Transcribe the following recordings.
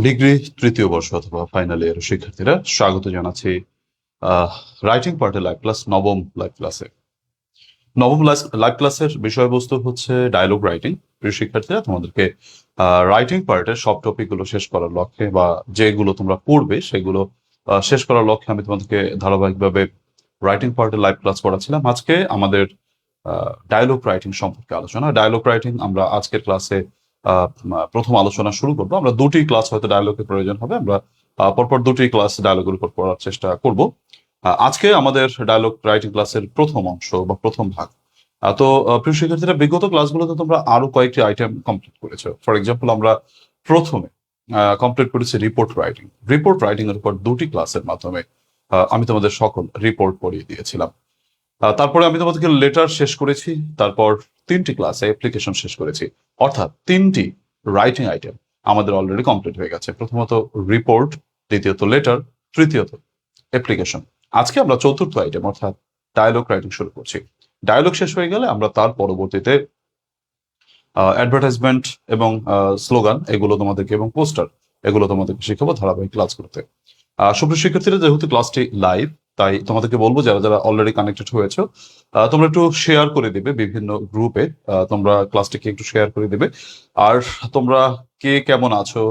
Degree তৃতীয় বর্ষ অথবা ফাইনাল ইয়ারের শিক্ষার্থীরা স্বাগত জানাচ্ছি রাইটিং পার্টের লাইভ ক্লাস নবম লাইভ ক্লাসে। নবম লাইভ ক্লাসের বিষয়বস্তু হচ্ছে ডায়লগ রাইটিং। প্রিয় শিক্ষার্থীরা, তোমাদেরকে রাইটিং পার্টের সব টপিকগুলো শেষ করার লক্ষ্যে বা যেগুলো তোমরা পড়বে সেগুলো শেষ করার লক্ষ্যে আমি তোমাদেরকে ধারাবাহিকভাবে রাইটিং পার্টের লাইভ ক্লাস করাচ্ছিলাম। আজকে আমাদের ডায়লগ রাইটিং সম্পর্কে আলোচনা। ডায়লগ রাইটিং আমরা আজকের ক্লাসে প্রথম আলোচনা শুরু করবো। আমরা দুটি ক্লাস হয়তো ডায়লগের প্রয়োজন হবে, আমরা পরপর দুটি ক্লাস ডায়লগের উপর পড়ার চেষ্টা করব। আজকে আমাদের ডায়লগ রাইটিং ক্লাসের প্রথম অংশ বা প্রথম ভাগ। তো প্রিয় শিক্ষার্থীরা, বিগত ক্লাসগুলোতে তোমরা আরো কয়েকটি আইটেম কমপ্লিট করেছো। ফর এক্সাম্পল, আমরা প্রথমে কমপ্লিট করেছি রিপোর্ট রাইটিং। রিপোর্ট রাইটিং এর উপর দুটি ক্লাসের মাধ্যমে আমি তোমাদের সকল রিপোর্ট পড়িয়ে দিয়েছিলাম। তারপরে আমি তোমাদেরকে লেটার শেষ করেছি। তারপর তিনটি ক্লাসে অ্যাপ্লিকেশন শেষ করেছি। অর্থাৎ তিনটি রাইটিং আইটেম আমাদের অলরেডি কমপ্লিট হয়ে গেছে। প্রথমত রিপোর্ট, দ্বিতীয়ত লেটার, তৃতীয়ত অ্যাপ্লিকেশন। আজকে আমরা চতুর্থ আইটেম অর্থাৎ ডায়লগ রাইটিং শুরু করছি। ডায়লগ শেষ হয়ে গেলে আমরা তার পরবর্তীতে অ্যাডভার্টাইজমেন্ট এবং স্লোগান এগুলো তোমাদেরকে এবং পোস্টার এগুলো তোমাদেরকে শিখাবো ধারাবাহিক ক্লাস করতে। সুপ্রিয় শিক্ষার্থীরা, যেহেতু ক্লাসটি লাইভ, তাই তোমাদেরকে বলবো যারা যারা অলরেডি কানেক্টেড হয়েছো তোমরা একটু শেয়ার করে দিবে বিভিন্ন গ্রুপে। তোমরা ক্লাসটিকে একটু শেয়ার করে দিবে। আর তোমরা কে কেমন আছো,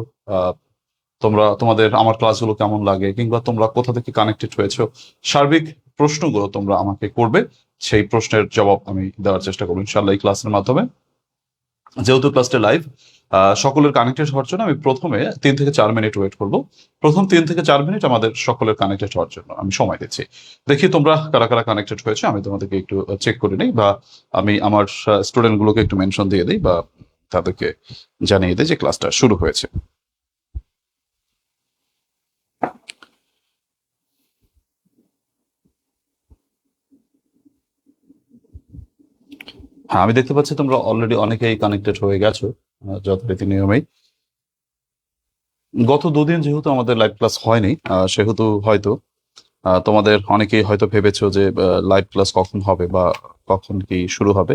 তোমরা তোমাদের আমার ক্লাসগুলো কেমন লাগে, কিংবা তোমরা কোথা থেকে কানেক্টেড হয়েছো, সার্বিক প্রশ্নগুলো তোমরা আমাকে করবে। সেই প্রশ্নের জবাব আমি দেওয়ার চেষ্টা করবো ইনশাল্লাহ এই ক্লাসের মাধ্যমে। যেহেতু ক্লাসটা লাইভ, সকলের কানেক্টেড হওয়ার জন্য আমি প্রথমে 3 থেকে 4 মিনিট ওয়েট করব। প্রথম 3 থেকে 4 মিনিট আমাদের সকলের কানেক্টেড হওয়ার জন্য আমি সময় দিচ্ছি। দেখি তোমরা কারা কারা কানেক্টেড হয়েছে, আমি তোমাদেরকে একটু চেক করে নিই, বা আমি আমার স্টুডেন্ট গুলোকে একটু মেনশন দিয়ে দিই, বা তাদেরকে জানিয়ে দিই যে ক্লাসটা শুরু হয়েছে। হ্যাঁ, আমি দেখতে পাচ্ছি তোমরা অলরেডি অনেকেই কানেক্টেড হয়ে গেছো যথারীতি নিয়মেই। গত দুদিন যেহেতু আমাদের লাইভ ক্লাস হয়নি, সেহেতু হয়তো তোমাদের অনেকেই হয়তো ভেবেছো যে লাইভ ক্লাস কখন হবে বা কখন কি শুরু হবে,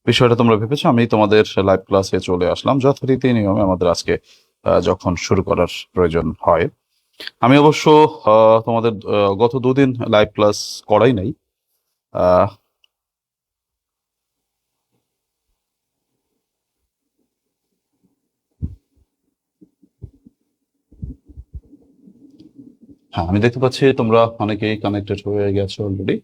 বিষয়টা তোমরা ভেবেছো। আমি তোমাদের লাইভ ক্লাসে চলে আসলাম যথারীতি নিয়মে আমাদের আজকে যখন শুরু করার প্রয়োজন হয়। আমি অবশ্য তোমাদের গত দুদিন লাইভ ক্লাস করাই নাই। আহ, হ্যাঁ, আমি দেখতে পাচ্ছি তোমরা অনেকেই কানেক্টেড হয়ে গেছো অলরেডি।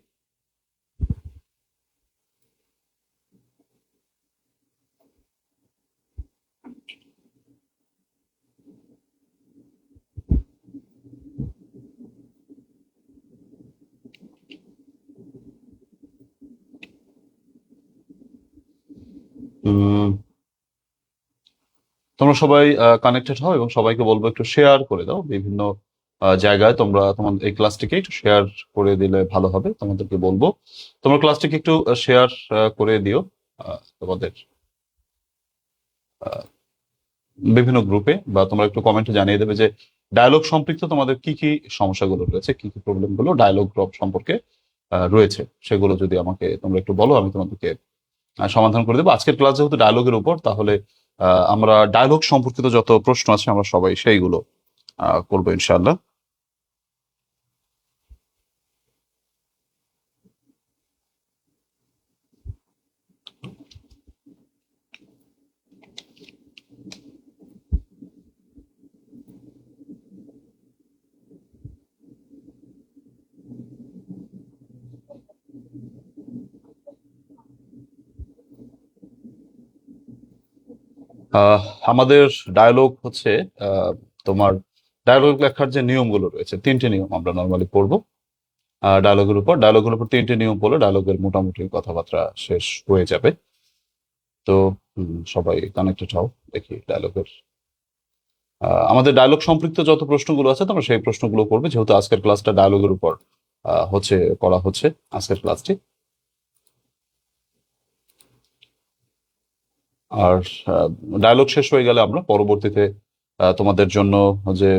তোমরা সবাই কানেক্টেড হও এবং সবাইকে বলবো একটু শেয়ার করে দাও বিভিন্ন জায়গায়। তোমরা তোমাদের এই ক্লাসটিকে একটু শেয়ার করে দিলে ভালো হবে। তোমাদেরকে বলবো তোমরা ক্লাসটিকে একটু শেয়ার করে দিও তোমাদের আহ, বিভিন্ন গ্রুপে, বা তোমরা একটু কমেন্টে জানিয়ে দেবে যে ডায়লগ সম্পৃক্ত তোমাদের কি কি সমস্যাগুলো রয়েছে, কি কি প্রবলেম গুলো ডায়লগ ড্রপ সম্পর্কে রয়েছে, সেগুলো যদি আমাকে তোমরা একটু বলো, আমি তোমাদেরকে সমাধান করে দেবো। আজকের ক্লাস যেহেতু ডায়লগের উপর, তাহলে আমরা ডায়লগ সম্পর্কিত যত প্রশ্ন আছে আমরা সবাই সেইগুলো করবো ইনশাআল্লাহ। আহ, আমাদের ডায়লগ হচ্ছে তোমার ডায়লগ লেখার যে নিয়মগুলো রয়েছে, তিনটে নিয়ম আমরা নর্মালি পড়বো ডায়লগের উপর তিনটে নিয়ম পড়লে ডায়লগের মোটামুটি কথাবার্তা শেষ হয়ে যাবে। তো সবাই কানেক্টেড হও। দেখি ডায়লগের আমাদের ডায়লগ সম্পৃক্ত যত প্রশ্নগুলো আছে তোমরা সেই প্রশ্নগুলো করবে, যেহেতু আজকের ক্লাসটা ডায়লগের উপর হচ্ছে করা হচ্ছে আজকের ক্লাসটি। আর ডায়লগ শেষ হয়ে গেলে আমরা পরবর্তীতে তোমাদের জন্য যে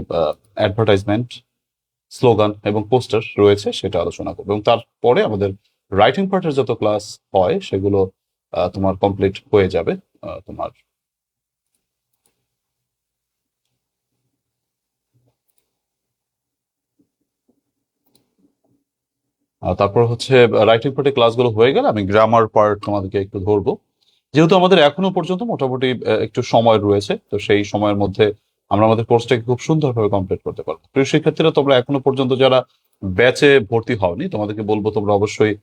অ্যাডভার্টাইজমেন্ট, স্লোগান এবং পোস্টার রয়েছে সেটা আলোচনা করবো, এবং তারপরে আমাদের রাইটিং পার্টের যত ক্লাস হয় সেগুলো তোমার কমপ্লিট হয়ে যাবে। তোমার তারপর হচ্ছে রাইটিং পার্টের ক্লাসগুলো হয়ে গেলে আমি গ্রামার পার্ট তোমাদেরকে একটু ধরবো, যেহেতু আমাদের এখনো পর্যন্ত মোটামুটি একটু সময় রয়েছে, তো সেই সময়ের মধ্যে আমরা আমাদের কোর্সটাকে খুব সুন্দরভাবে কমপ্লিট করতে পারবো। প্রিয় শিক্ষার্থীরা, তোমরা এখনো পর্যন্ত যারা ব্যাচে ভর্তি হওনি, তোমাদেরকে বলবো তোমরা অবশ্যই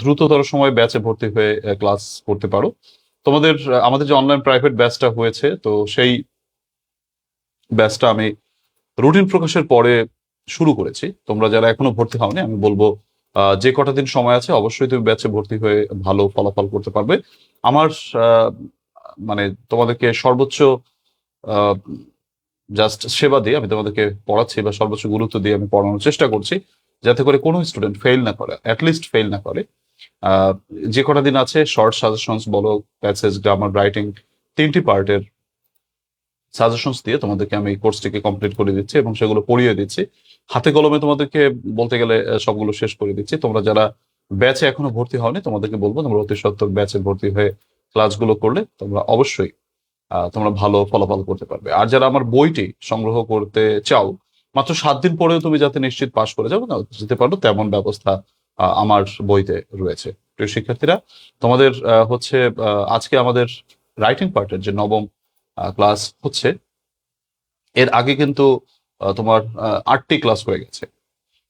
দ্রুততর সময় ব্যাচে ভর্তি হয়ে ক্লাস করতে পারো। তোমাদের আমাদের যে অনলাইন প্রাইভেট ব্যাচটা হয়েছে, তো সেই ব্যাচটা আমি রুটিন প্রকাশের পরে শুরু করেছি। তোমরা যারা এখনো ভর্তি হওনি, আমি বলবো যে কটা দিন সময় আছে অবশ্যই তুমি ব্যাচে ভর্তি হয়ে ভালো ফলাফল করতে পারবে। আমার আহ, মানে তোমাদেরকে সর্বোচ্চ জাস্ট সেবা দিয়ে আমি তোমাদেরকে পড়াচ্ছি, বা সর্বোচ্চ গুরুত্ব দিয়ে আমি পড়ানোর চেষ্টা করছি, যাতে করে কোনো স্টুডেন্ট ফেল না করে, অ্যাটলিস্ট ফেল না করে। আহ, যে কটা দিন আছে, শর্ট সাজেশনস বলো, প্যাসেজ, গ্রামার, রাইটিং, তিনটি পার্টের সাজেশনস দিয়ে তোমাদেরকে আমি কোর্সটিকে কমপ্লিট করে দিচ্ছি এবং সেগুলো পড়িয়ে দিচ্ছি। হাতে কলমে তোমাদেরকে বলতে গেলে সবগুলো শেষ করে দিচ্ছি। তোমরা যারা ব্যাচে এখনো ভর্তি হওনি, তোমাদেরকে বলবো তোমরা অতি সত্বর ব্যাচে ভর্তি হয়ে ক্লাসগুলো করলে তোমরা অবশ্যই তোমরা ভালো ফলাফল করতে পারবে। আর যারা আমার বইটি সংগ্রহ করতে চাও, মাত্র 7 দিন পরেও তুমি যাতে নিশ্চিত পাশ করে যাবে না যেতে পারো, তেমন ব্যবস্থা আমার বইতে রয়েছে। প্রিয় শিক্ষার্থীরা, তোমাদের হচ্ছে আজকে আমাদের রাইটিং পার্টের যে নবম ক্লাস হচ্ছে, এর আগে কিন্তু তোমার 8টি ক্লাস হয়ে গেছে।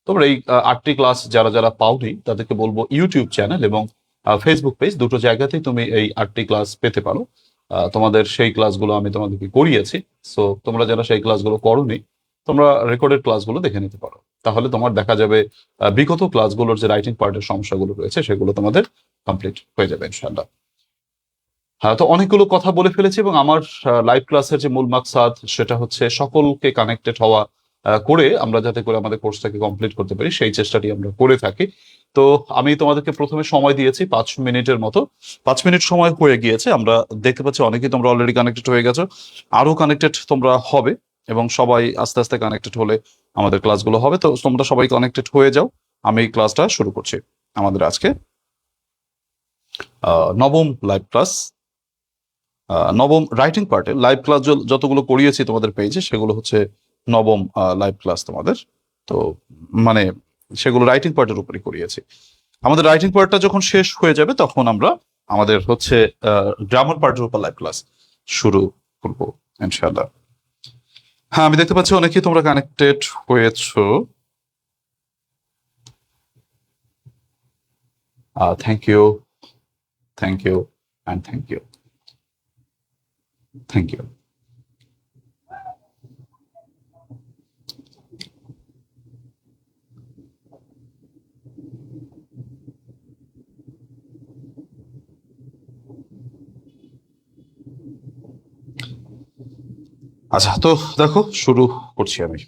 তোমরা এই 8টি ক্লাস যারা যারা পাওনি, তাদেরকে বলবো ইউটিউব চ্যানেল এবং ফেসবুক পেজ, দুটো জায়গাতেই তুমি এই 8টি ক্লাস পেতে পারো। তোমাদের সেই ক্লাসগুলো আমি তোমাদেরকে করিয়েছি। সো তোমরা যারা সেই ক্লাসগুলো করোনি, তোমরা রেকর্ডেড ক্লাসগুলো দেখে নিতে পারো। তাহলে তোমার দেখা যাবে বিগত ক্লাসগুলোর যে রাইটিং পার্টের সমস্যাগুলো রয়েছে সেগুলো তোমাদের কমপ্লিট হয়ে যাবে ইনশাআল্লাহ। হ্যাঁ, তো অনেকগুলো কথা বলে ফেলেছি, এবং আমার লাইভ ক্লাসের যে মূল মাকসাদ সেটা হচ্ছে সকলকে কানেক্টেড হওয়া, করে আমরা যাতে করে আমাদের কোর্সটাকে কমপ্লিট করতে পারি সেই চেষ্টাটি আমরা করে থাকি। তো আমি তোমাদেরকে প্রথমে সময় দিয়েছি 5 মিনিটের মতো। 5 মিনিট সময় হয়ে গিয়েছে, আমরা দেখতে পাচ্ছি অনেকেই তোমরা অলরেডি কানেক্টেড হয়ে গেছো, আরো কানেক্টেড তোমরা হবে, এবং সবাই আস্তে আস্তে কানেক্টেড হলে আমাদের ক্লাসগুলো হবে। তো তোমরা সবাই কানেক্টেড হয়ে যাও, আমি ক্লাসটা শুরু করছি। আমাদের আজকে নবম লাইভ ক্লাস, নবম রাইটিং পার্টে লাইভ ক্লাস যতগুলো করিয়েছি তোমাদের পেজে, সেগুলো হচ্ছে নবম লাইভ ক্লাস তোমাদের। তো মানে সেগুলো রাইটিং পার্টের উপরে করিয়েছি। আমাদের রাইটিং পার্টটা যখন শেষ হয়ে যাবে, তখন আমরা আমাদের হচ্ছে গ্রামার পার্টের উপর লাইভ ক্লাস শুরু করবো ইনশাআল্লাহ। হ্যাঁ, আমি দেখতে পাচ্ছি অনেকেই তোমরা কানেক্টেড হয়েছো। Thank you, thank you, and thank you, thank you. আচ্ছা, তো দেখো শুরু করছি আমি।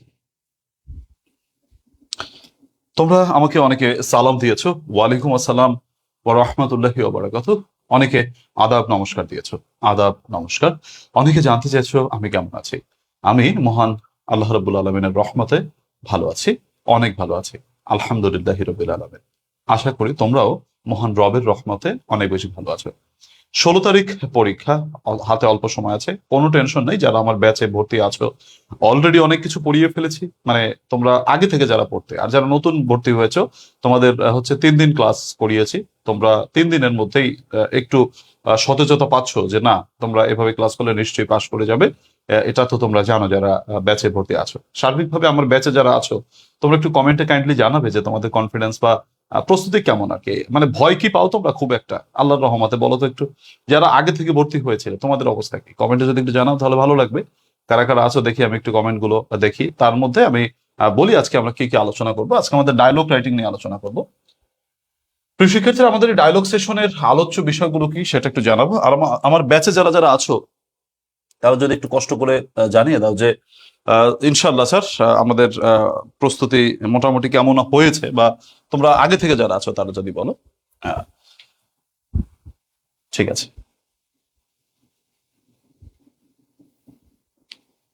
তোমরা আমাকে অনেকে সালাম দিয়েছো, ওয়ালাইকুম আসসালাম ওয়া রাহমাতুল্লাহি ওয়া বারাকাতুহু। অনেকে আদাব নমস্কার দিয়েছো, আদাব নমস্কার। অনেকে জানতে চাইছো আমি কেমন আছি। আমি মহান আল্লাহ রাব্বুল আলামিনের রহমতে ভালো আছি, অনেক ভালো আছি, আলহামদুলিল্লাহি রাব্বিল আলামিন। আশা করি তোমরাও মহান রবের রহমতে অনেক বেশি ভালো আছো। 16 তারিখ পরীক্ষা, হাতে অল্প সময় আছে, কোনো টেনশন নেই। যারা আমার ব্যাচে ভর্তি আছো, অলরেডি অনেক কিছু পড়িয়ে ফেলেছি, মানে তোমরা আগে থেকে যারা পড়তে, আর যারা নতুন ভর্তি হয়েছো, তোমাদের হচ্ছে 3 দিন ক্লাস করিয়েছি। তোমরা 3 দিনের মধ্যেই একটু সতেজতা পাচ্ছ যে না, তোমরা এভাবে ক্লাস করলে নিশ্চয়ই পাশ করে যাবে। এটা তো তোমরা জানো যারা ব্যাচে ভর্তি আছো। সার্বিকভাবে আমার ব্যাচে যারা আছো, তোমরা একটু কমেন্টে কাইন্ডলি জানাবে যে তোমাদের কনফিডেন্স বা প্রস্তুতি কেমন আর কি, মানে ভয় কি পাও তোমরা খুব একটা? আল্লাহর রহমতে বলো তো একটু, যারা আগে থেকে ভর্তি হয়েছিল তোমাদের অবস্থা কি, কমেন্টে যদি একটু জানাও তাহলে ভালো লাগবে। কারা কারা আছো দেখি, আমি একটু কমেন্ট গুলো দেখি। তার মধ্যে আমি বলি আজকে আমরা কি কি আলোচনা করবো। আজকে আমাদের ডায়লগ রাইটিং নিয়ে আলোচনা করবো। প্রিয় শিক্ষার্থীরা, আমাদের এই ডায়লগ সেশনের আলোচ্য বিষয়গুলো কি সেটা একটু জানাবো। আর আমার ব্যাচে যারা যারা আছো, তারা যদি একটু কষ্ট করে জানিয়ে দাও যে ইনশাল্লাহ স্যার, আমাদের প্রস্তুতি মোটামুটি কেমন হয়েছে, বা তোমরা আগে থেকে যারা আছো তারা যদি বলো। আহ, ঠিক আছে,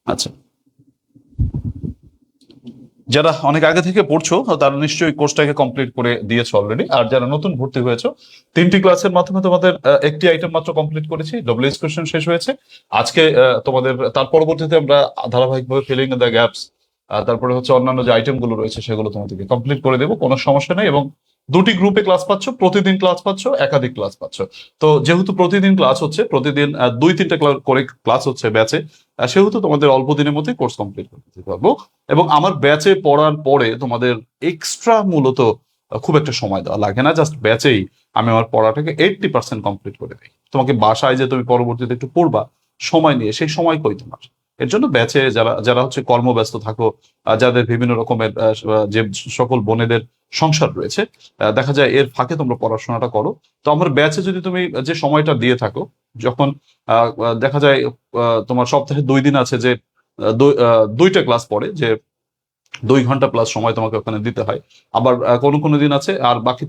আচ্ছা। যারা অনেক আগে থেকে পড়ছো তারা নিশ্চয়ই কোর্সটাকে কমপ্লিট করে দিয়েছো অলরেডি। আর যারা নতুন ভর্তি হয়েছো, 3টি ক্লাসের মাধ্যমে তোমাদের একটি আইটেম মাত্র কমপ্লিট করেছি, ডব্লিউএস কোশ্চেন শেষ হয়েছে আজকে। তোমাদের তার পরবর্তীতে আমরা ধারাবাহিকভাবে ফিলিং ইন দ্য গ্যাপস, তারপরে হচ্ছে অন্যান্য যে আইটেম গুলো রয়েছে সেগুলো তোমাদেরকে কমপ্লিট করে দেবো, কোনো সমস্যা নেই। এবং দুটি গ্রুপে ক্লাস পাচ্ছ, প্রতিদিন ক্লাস পাচ্ছ, একাধিক ক্লাস পাচ্ছ। তো যেহেতু প্রতিদিন ক্লাস হচ্ছে, প্রতিদিন 2-3টা করে ক্লাস হচ্ছে ব্যাচে, সেহেতু তোমাদের অল্প দিনের মধ্যে কোর্স কমপ্লিট করতে দিতে পারবো। এবং আমার ব্যাচে পড়ার পরে তোমাদের এক্সট্রা মূলত খুব একটা সময় দেওয়া লাগে না, জাস্ট ব্যাচেই আমি আমার পড়াটাকে 80% কমপ্লিট করে দিই। তোমাকে বাসায় যে তুমি পরবর্তীতে একটু পড়বা সময় নিয়ে, সেই সময় কই তোমার? এর জন্য ব্যাচে যারা যারা হচ্ছে কর্মব্যস্ত থাকো, যাদের বিভিন্ন রকমের যে সকল বোনেদের সংসার রয়েছে, দেখা যায় এর ফাঁকে তোমরা পড়াশোনাটা করো। তো আমার ব্যাচে যদি তুমি যে সময়টা দিয়ে থাকো, যখন দেখা যায় তোমার সপ্তাহে 2 দিন আছে যে 2টা ক্লাস পড়ে, যে 2 ঘন্টা প্লাস সময় তোমাকে ওখানে দিতে হয়। আবার কোনো কোনো দিন আছে আর বাকি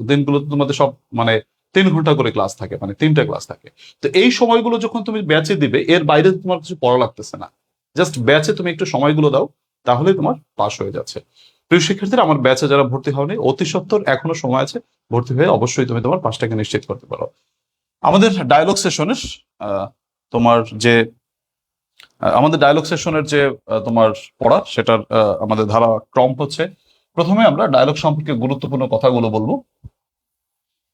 দিনগুলোতে তোমাদের সব মানে 3 ঘন্টা করে ক্লাস থাকে, মানে 3টা ক্লাস থাকে। তো এই সময়গুলো যখন তুমি ব্যাচে দিবে, এর বাইরে তোমার কিছু পড়া লাগতেছে না, জাস্ট ব্যাচে তুমি একটু সময়গুলো দাও, তাহলে তোমার পাস হয়ে যাচ্ছে। প্রিয় শিক্ষার্থীরা, আমার ব্যাচে যারা ভর্তি হওনি, অতি সত্বর এখনো সময় আছে, ভর্তি হয়ে অবশ্যই তুমি তোমার পাসটাকে নিশ্চিত করতে পারো। আমাদের ডায়ালগ সেশনের তোমার যে আমাদের ডায়ালগ সেশনের যে তোমার পড়া, সেটার আমাদের ধারা ক্রম হচ্ছে, প্রথমে আমরা ডায়ালগ সম্পর্কে গুরুত্বপূর্ণ কথাগুলো বলবো,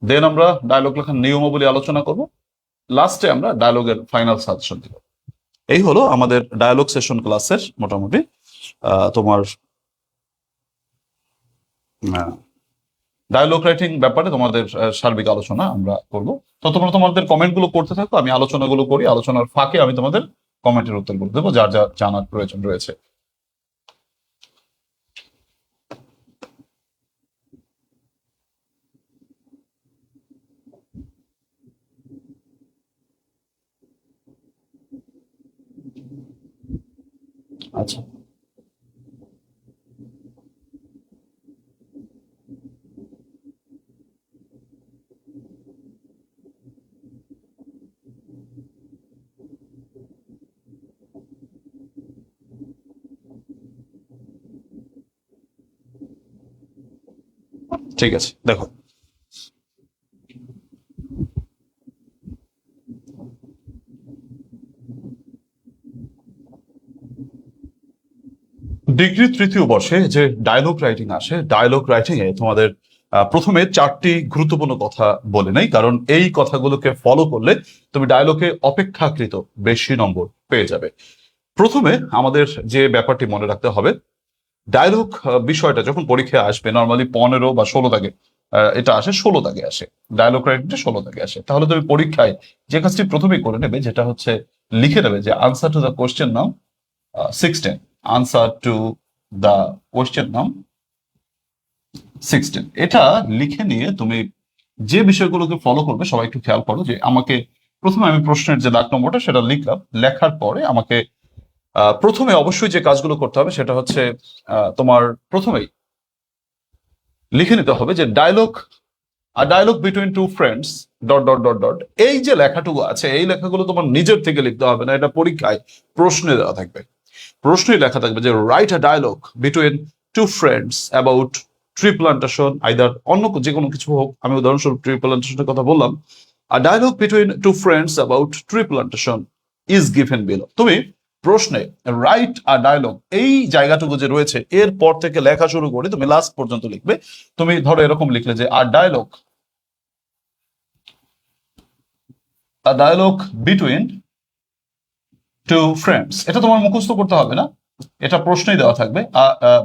দেন আমরা ডায়ালগ লেখার নিয়মাবলী আলোচনা করব, লাস্টে আমরা ডায়ালগের ফাইনাল সাজেশন দিব। এই হলো আমাদের ডায়ালগ সেশন ক্লাসের মোটামুটি তোমার ডায়ালগ রাইটিং ব্যাপারে তোমাদের সার্বিক আলোচনা আমরা করব। তো তোমরা তোমাদের কমেন্টগুলো করতে থাকো, আমি আলোচনাগুলো করি, আলোচনার ফাঁকে আমি তোমাদের কমেন্টের উত্তরগুলো দেবো যার যা জানার প্রয়োজন রয়েছে। আচ্ছা, ঠিক আছে, দেখো ডিগ্রি 3য় বর্ষে যে ডায়লগ রাইটিং আসে, ডায়লগ রাইটিং এ তোমাদের প্রথমে 4টি গুরুত্বপূর্ণ কথা বলে নেই, কারণ এই কথাগুলোকে ফলো করলে তুমি ডায়লগে অপেক্ষাকৃত বেশি নম্বর পেয়ে যাবে। প্রথমে আমাদের যে ব্যাপারটি মনে রাখতে হবে, ডায়লগ বিষয়টা যখন পরীক্ষায় আসবে, নর্মালি 15 বা 16 দাগে এটা আসে, 16 দাগে আসে, ডায়লগ রাইটিংটা 16 দাগে আসে। তাহলে তুমি পরীক্ষায় যে কাজটি প্রথমেই করে নেবে, যেটা হচ্ছে লিখে নেবে যে আনসার টু দ্য কোয়েশ্চেন নাম 16, আনসার টু দ্য কোয়েশ্চেন নাম 16, এটা লিখে নিয়ে তুমি যে বিষয়গুলোকে ফলো করবে, সবাই একটু খেয়াল করো যে আমাকে প্রথমে আমি প্রশ্নের যে দাগ নম্বরটা সেটা লিখলাম, লেখার পরে আমাকে প্রথমে অবশ্যই যে কাজগুলো করতে হবে সেটা হচ্ছে তোমার প্রথমেই লিখে নিতে হবে যে dialogue between two friends dot dot dot dot. এই যে লেখাটুকু আছে, এই লেখাগুলো তোমার নিজের থেকে লিখতে হবে না, এটা পরীক্ষায় প্রশ্নে দেওয়া থাকবে। প্রশ্নেই লেখা থাকবে যে write a dialogue between two friends about tree plantation, either অন্য যে কোনো কিছু হোক, আমি উদাহরণস্বরূপ ট্রি প্লান্টেশনের কথা বললাম। A dialogue between two friends about tree plantation is given below. তুমি প্রশ্নে রাইট আ ডায়লগ এই জায়গাটুকু যে রয়েছে, এর পর থেকে লেখা শুরু করে তুমি লাস্ট পর্যন্ত লিখবে। তুমি ধরো এরকম লিখলে যে a dialogue between two friends, এটা তোমার মুখস্থ করতে হবে না, এটা প্রশ্নই দেওয়া থাকবে।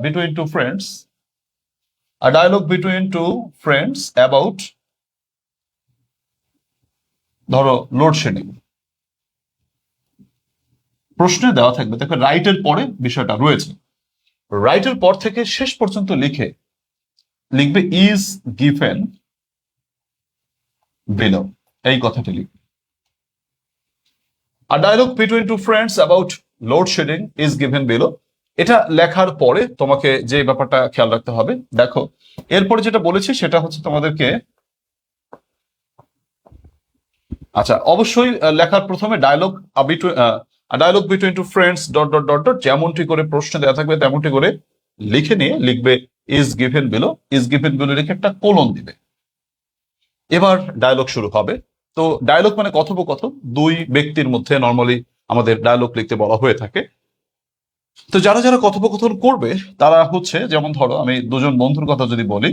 Between two friends, a dialogue between two friends about, ধরো লোডশেডিং, প্রশ্নে দেওয়া থাকবে। দেখো রাইটের পরে বিষয়টা রয়েছে, রাইটের পর থেকে শেষ পর্যন্ত লিখবে ইজ গিভেন বিলো, এই কথাটি লিখবে। A dialogue between two friends about load shedding is given below, এটা লেখার পরে তোমাকে যে ব্যাপারটা খেয়াল রাখতে হবে, দেখো এরপরে যেটা বলেছি সেটা হচ্ছে তোমাদেরকে, আচ্ছা অবশ্যই লেখার প্রথমে dialogue between two friends dot dot dot dot, যেমনটি করে প্রশ্ন দেওয়া থাকবে তেমনটি করে লিখে নিয়ে লিখবে is given below, is given below লিখে একটা কোলন দিবে। এবার ডায়লগ শুরু হবে। তো ডায়লগ মানে কথোপকথন, দুই ব্যক্তির মধ্যে নর্মালি আমাদের ডায়লগ লিখতে বলা হয়ে থাকে। তো যারা যারা কথোপকথন করবে তারা হচ্ছে, যেমন ধরো আমি দুজন বন্ধুর কথা যদি বলি,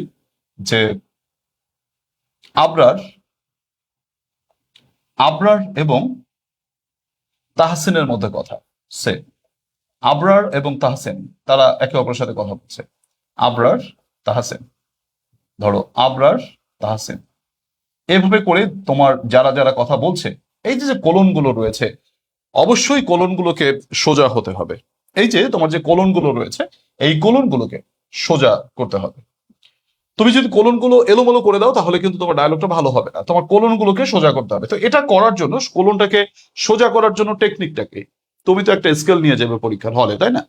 যে আবরার আবরার এবং তাহসিনের মধ্যে কথা। সে আবরার এবং তাহসিন, তারা একে অপরের সাথে কথা বলছে। আবরার, তাহসিন, ধরো আবরার, তাহসিন, এভাবে করে তোমার যারা যারা কথা বলছে, এই যে যে কোলনগুলো রয়েছে, অবশ্যই কোলনগুলোকে সোজা হতে হবে। এই যে তোমার যে কোলনগুলো রয়েছে, এই কোলনগুলোকে সোজা করতে হবে। তুমি যদি কোলনগুলো এলোমেলো করে দাও তাহলে কিন্তু তোমার ডায়লগটা ভালো হবে না। তোমার কোলনগুলোকে সোজা করতে হবে। তো এটা করার জন্য, কোলনটাকে সোজা করার জন্য টেকনিকটাকে, তুমি তো একটা স্কেল নিয়ে যাবে পরীক্ষার হলে, তাই না?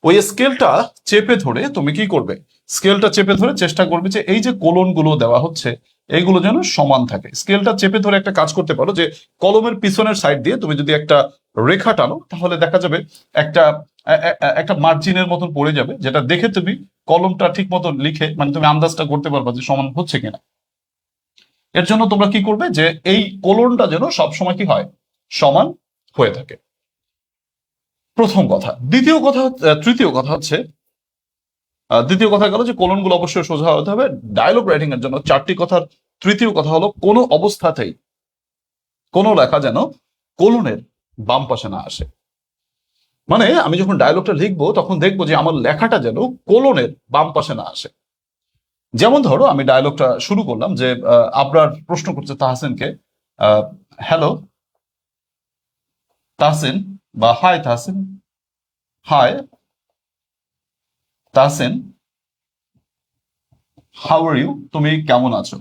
ওই স্কেলটা চেপে ধরে তুমি কি করবে? স্কেলটা চেপে ধরে চেষ্টা করবে যে এই যে কোলনগুলো দেওয়া হচ্ছে এইগুলো যেন সমান থাকে। স্কেলটা চেপে ধরে একটা কাজ করতে পারো যে কলমের পিছনের সাইড দিয়ে তুমি যদি একটা রেখা টানো তাহলে দেখা যাবে একটা একটা মার্জিনের মতন পড়ে যাবে, যেটা দেখে তুমি কলমটা ঠিক মতো লিখে মানে তুমি আন্দাজটা করতে পারবা যে সমান হচ্ছে কিনা। এর জন্য তোমরা কি করবে যে এই কোলনটা যেন সবসময় কি হয়? সমান হয়ে থাকে। প্রথম কথা। তৃতীয় কথা হচ্ছে, দ্বিতীয় কথা গেল যে কোলনগুলো অবশ্যই সোজা হতে হবে। ডায়লগ রাইটিং এর জন্য চারটি কথার তৃতীয় কথা হলো কোনো অবস্থাতেই কোনো লেখা যেন কোলনের বাম পাশে না আসে। মানে আমি যখন ডায়লগটা লিখবো তখন দেখবো যে আমার লেখাটা যেন কোলনের বাম পাশে না আসে। যেমন ধরো আমি ডায়লগটা শুরু করলাম যে আবরার প্রশ্ন করছে তাহসিনকে, হ্যালো তাহসিন, বা hi Tahsin, hi Tahsin, how are you, তুমি কেমন আছো?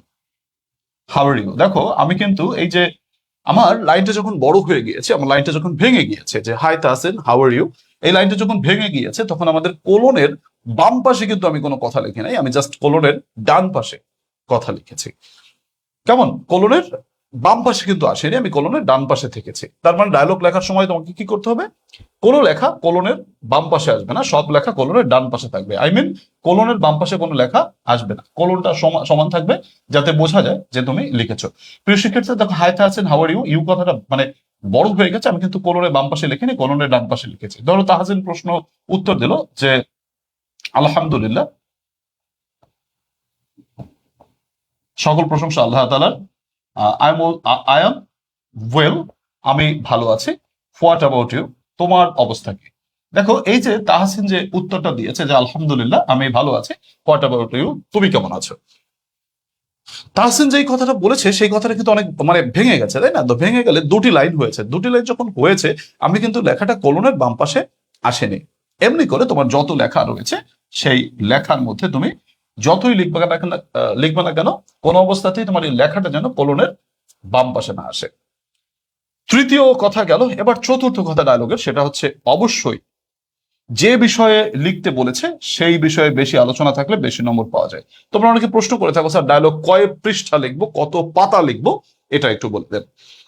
How are you. দেখো আমি কিন্তু এই যে আমার লাইনটা যখন বড় হয়ে গিয়েছে, আমার লাইনটা যখন ভেঙে গিয়েছে যে hi Tahsin how are you, এই লাইনটা যখন ভেঙে গিয়েছে তখন আমাদের কোলনের বাম পাশে কিন্তু আমি কোনো কথা লিখি নাই, আমি জাস্ট কোলনের ডান পাশে কথা লিখেছি। কেমন? কোলনের বাম পাশে কিন্তু আসেনি, আমি কোলনের ডান পাশে থেকেছি। তার মানে ডায়লগ লেখার সময় তোমাকে কি করতে হবে? কোনো লেখা কোলনের বাম পাশে আসবে না, সব লেখা কোলনের ডান পাশে থাকবে। আই মিন কোলনের বাম পাশে কোনো লেখা আসবে না, কোলনটা সমান থাকবে, যাতে বোঝা যায় যে তুমি লিখেছো। প্রিয় শিক্ষার্থী, দেখো hi Tahsin how are you, you কথাটা মানে বড় হয়ে গেছে, আমি কিন্তু কোলনের বাম পাশে লিখিনি, কোলনের ডান পাশে লিখেছি। ধরো তাহসিন প্রশ্ন উত্তর দিল যে আলহামদুলিল্লাহ, সকল প্রশংসা আল্লাহ তাআলার, আই এম ওয়েল, আমি ভালো আছি। হোয়াট অ্যাবাউট ইউ, তোমার অবস্থা কি? দেখো এই যে তাহসিন যে উত্তরটা দিয়েছে যে আলহামদুলিল্লাহ আমি ভালো আছি, হোয়াট অ্যাবাউট ইউ, তুমি কেমন আছো? তাহসিন যেই কথাটা বলেছে সেই কথাটা কিন্তু অনেক মানে ভেঙে গেছে, তাই না? তো ভেঙে গেলে দুটি লাইন হয়েছে, দুটি লাইন যখন হয়েছে আমি কিন্তু লেখাটা কলনের বাম পাশে আসেনি। এমনি করে তোমার যত লেখা রয়েছে সেই লেখার মধ্যে তুমি যতই লিখবে না কেন, কোনো অবস্থাতেই তোমার এই লেখাটা যেন কলনের বাম পাশে না আসে। তৃতীয় কথা গেল। এবার চতুর্থ কথা ডায়লগের, সেটা হচ্ছে অবশ্যই যে বিষয়ে লিখতে বলেছে সেই বিষয়ে বেশি আলোচনা থাকলে বেশি নম্বর পাওয়া যায়। তোমরা অনেকে প্রশ্ন করে থাকো, স্যার ডায়লগ কয় পৃষ্ঠা লিখবো, কত পাতা লিখবো, এটা একটু বলে দেন।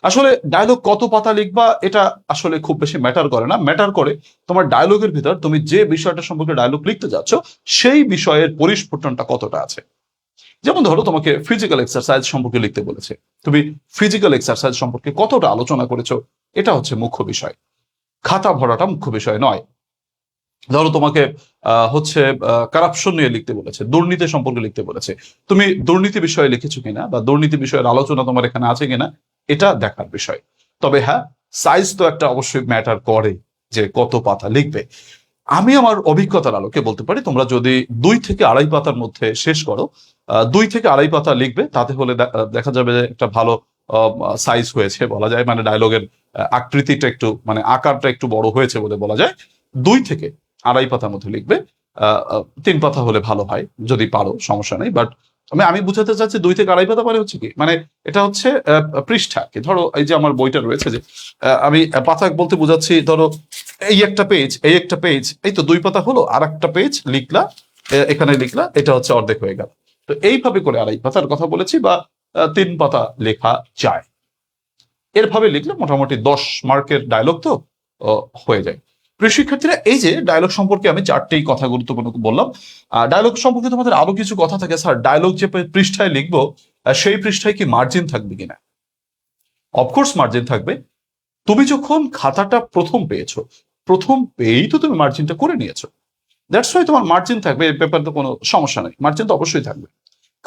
আসলে ডায়লগ কত পাতা লিখবা এটা আসলে খুব বেশি ম্যাটার করে না, ম্যাটার করে তোমার ডায়লগের ভিতর তুমি যে বিষয়টা সম্পর্কে ডায়লগ লিখতে যাচ্ছ সেই বিষয়ের পরিস্ফুটনটা কতটা আছে। যেমন ধরো তোমাকে ফিজিক্যাল এক্সারসাইজ সম্পর্কে লিখতে বলেছে, তুমি ফিজিক্যাল এক্সারসাইজ সম্পর্কে কতটা আলোচনা করেছো, এটা হচ্ছে মুখ্য বিষয়, খাতা ভরাটা মুখ্য বিষয় নয়। ধরো তোমাকে হচ্ছে কারাপশন নিয়ে লিখতে বলেছে, দুর্নীতি সম্পর্কে লিখতে বলেছে, তুমি দুর্নীতি বিষয়ে লিখেছো কিনা বা দুর্নীতি বিষয়ের আলোচনা তোমার এখানে আছে কিনা, এটা দেখার বিষয়। তবে হ্যাঁ, সাইজ তো একটা অবশ্যই ম্যাটার করে, যে কত পাতা লিখবে। আমি আমার অভিজ্ঞতার আলোকে বলতে পারি, তোমরা যদি 2 থেকে 2.5 পাতার মধ্যে শেষ করো, 2 থেকে 2.5 পাতা লিখবে, তাতে হলে দেখা যাবে যে একটা ভালো সাইজ হয়েছে বলা যায়, মানে ডায়লগের আকৃতিটা একটু মানে আকারটা একটু বড় হয়েছে বলে বলা যায়। 2 থেকে 2.5 পাতার মধ্যে লিখবে। 3 পাতা হলে ভালো হয় যদি পারো, সমস্যা নেই। বাট আমি বুঝাতে চাচ্ছি 2 থেকে 2.5 পাতা মানে হচ্ছে কি, মানে এটা হচ্ছে পৃষ্ঠা কি। ধরো এই যে আমার বইটা রয়েছে, যে আমি পাতা বলতে বুঝাচ্ছি, ধরো এই একটা পেজ, এই একটা পেজ, এই তো 2 পাতা হলো, আর একটা পেজ লিখলা, এখানে লিখলা, এটা হচ্ছে অর্ধেক হয়ে গেল। তো এইভাবে করে 2.5 পাতার কথা বলেছি, বা 3 পাতা লেখা যায়। এরভাবে লিখলে মোটামুটি 10 মার্কের ডায়লগ তো হয়ে যায়। প্রিয় শিক্ষার্থীরা, এই যে ডায়লগ সম্পর্কে আমি 4টি কথা গুরুত্বপূর্ণ বললাম। ডায়লগ সম্পর্কে তোমাদের আরো কিছু কথা থাকে, স্যার ডায়লগ যে পৃষ্ঠায় লিখবো সেই পৃষ্ঠায় কি মার্জিন থাকবে কিনা? অফকোর্স মার্জিন থাকবে। তুমি যখন খাতাটা প্রথম পেয়েছো, প্রথম পেয়েই তো তুমি মার্জিনটা করে নিয়েছো, দ্যাটস ওয়াই তোমার মার্জিন থাকবে, এই ব্যাপারে তো কোনো সমস্যা নেই, মার্জিন তো অবশ্যই থাকবে।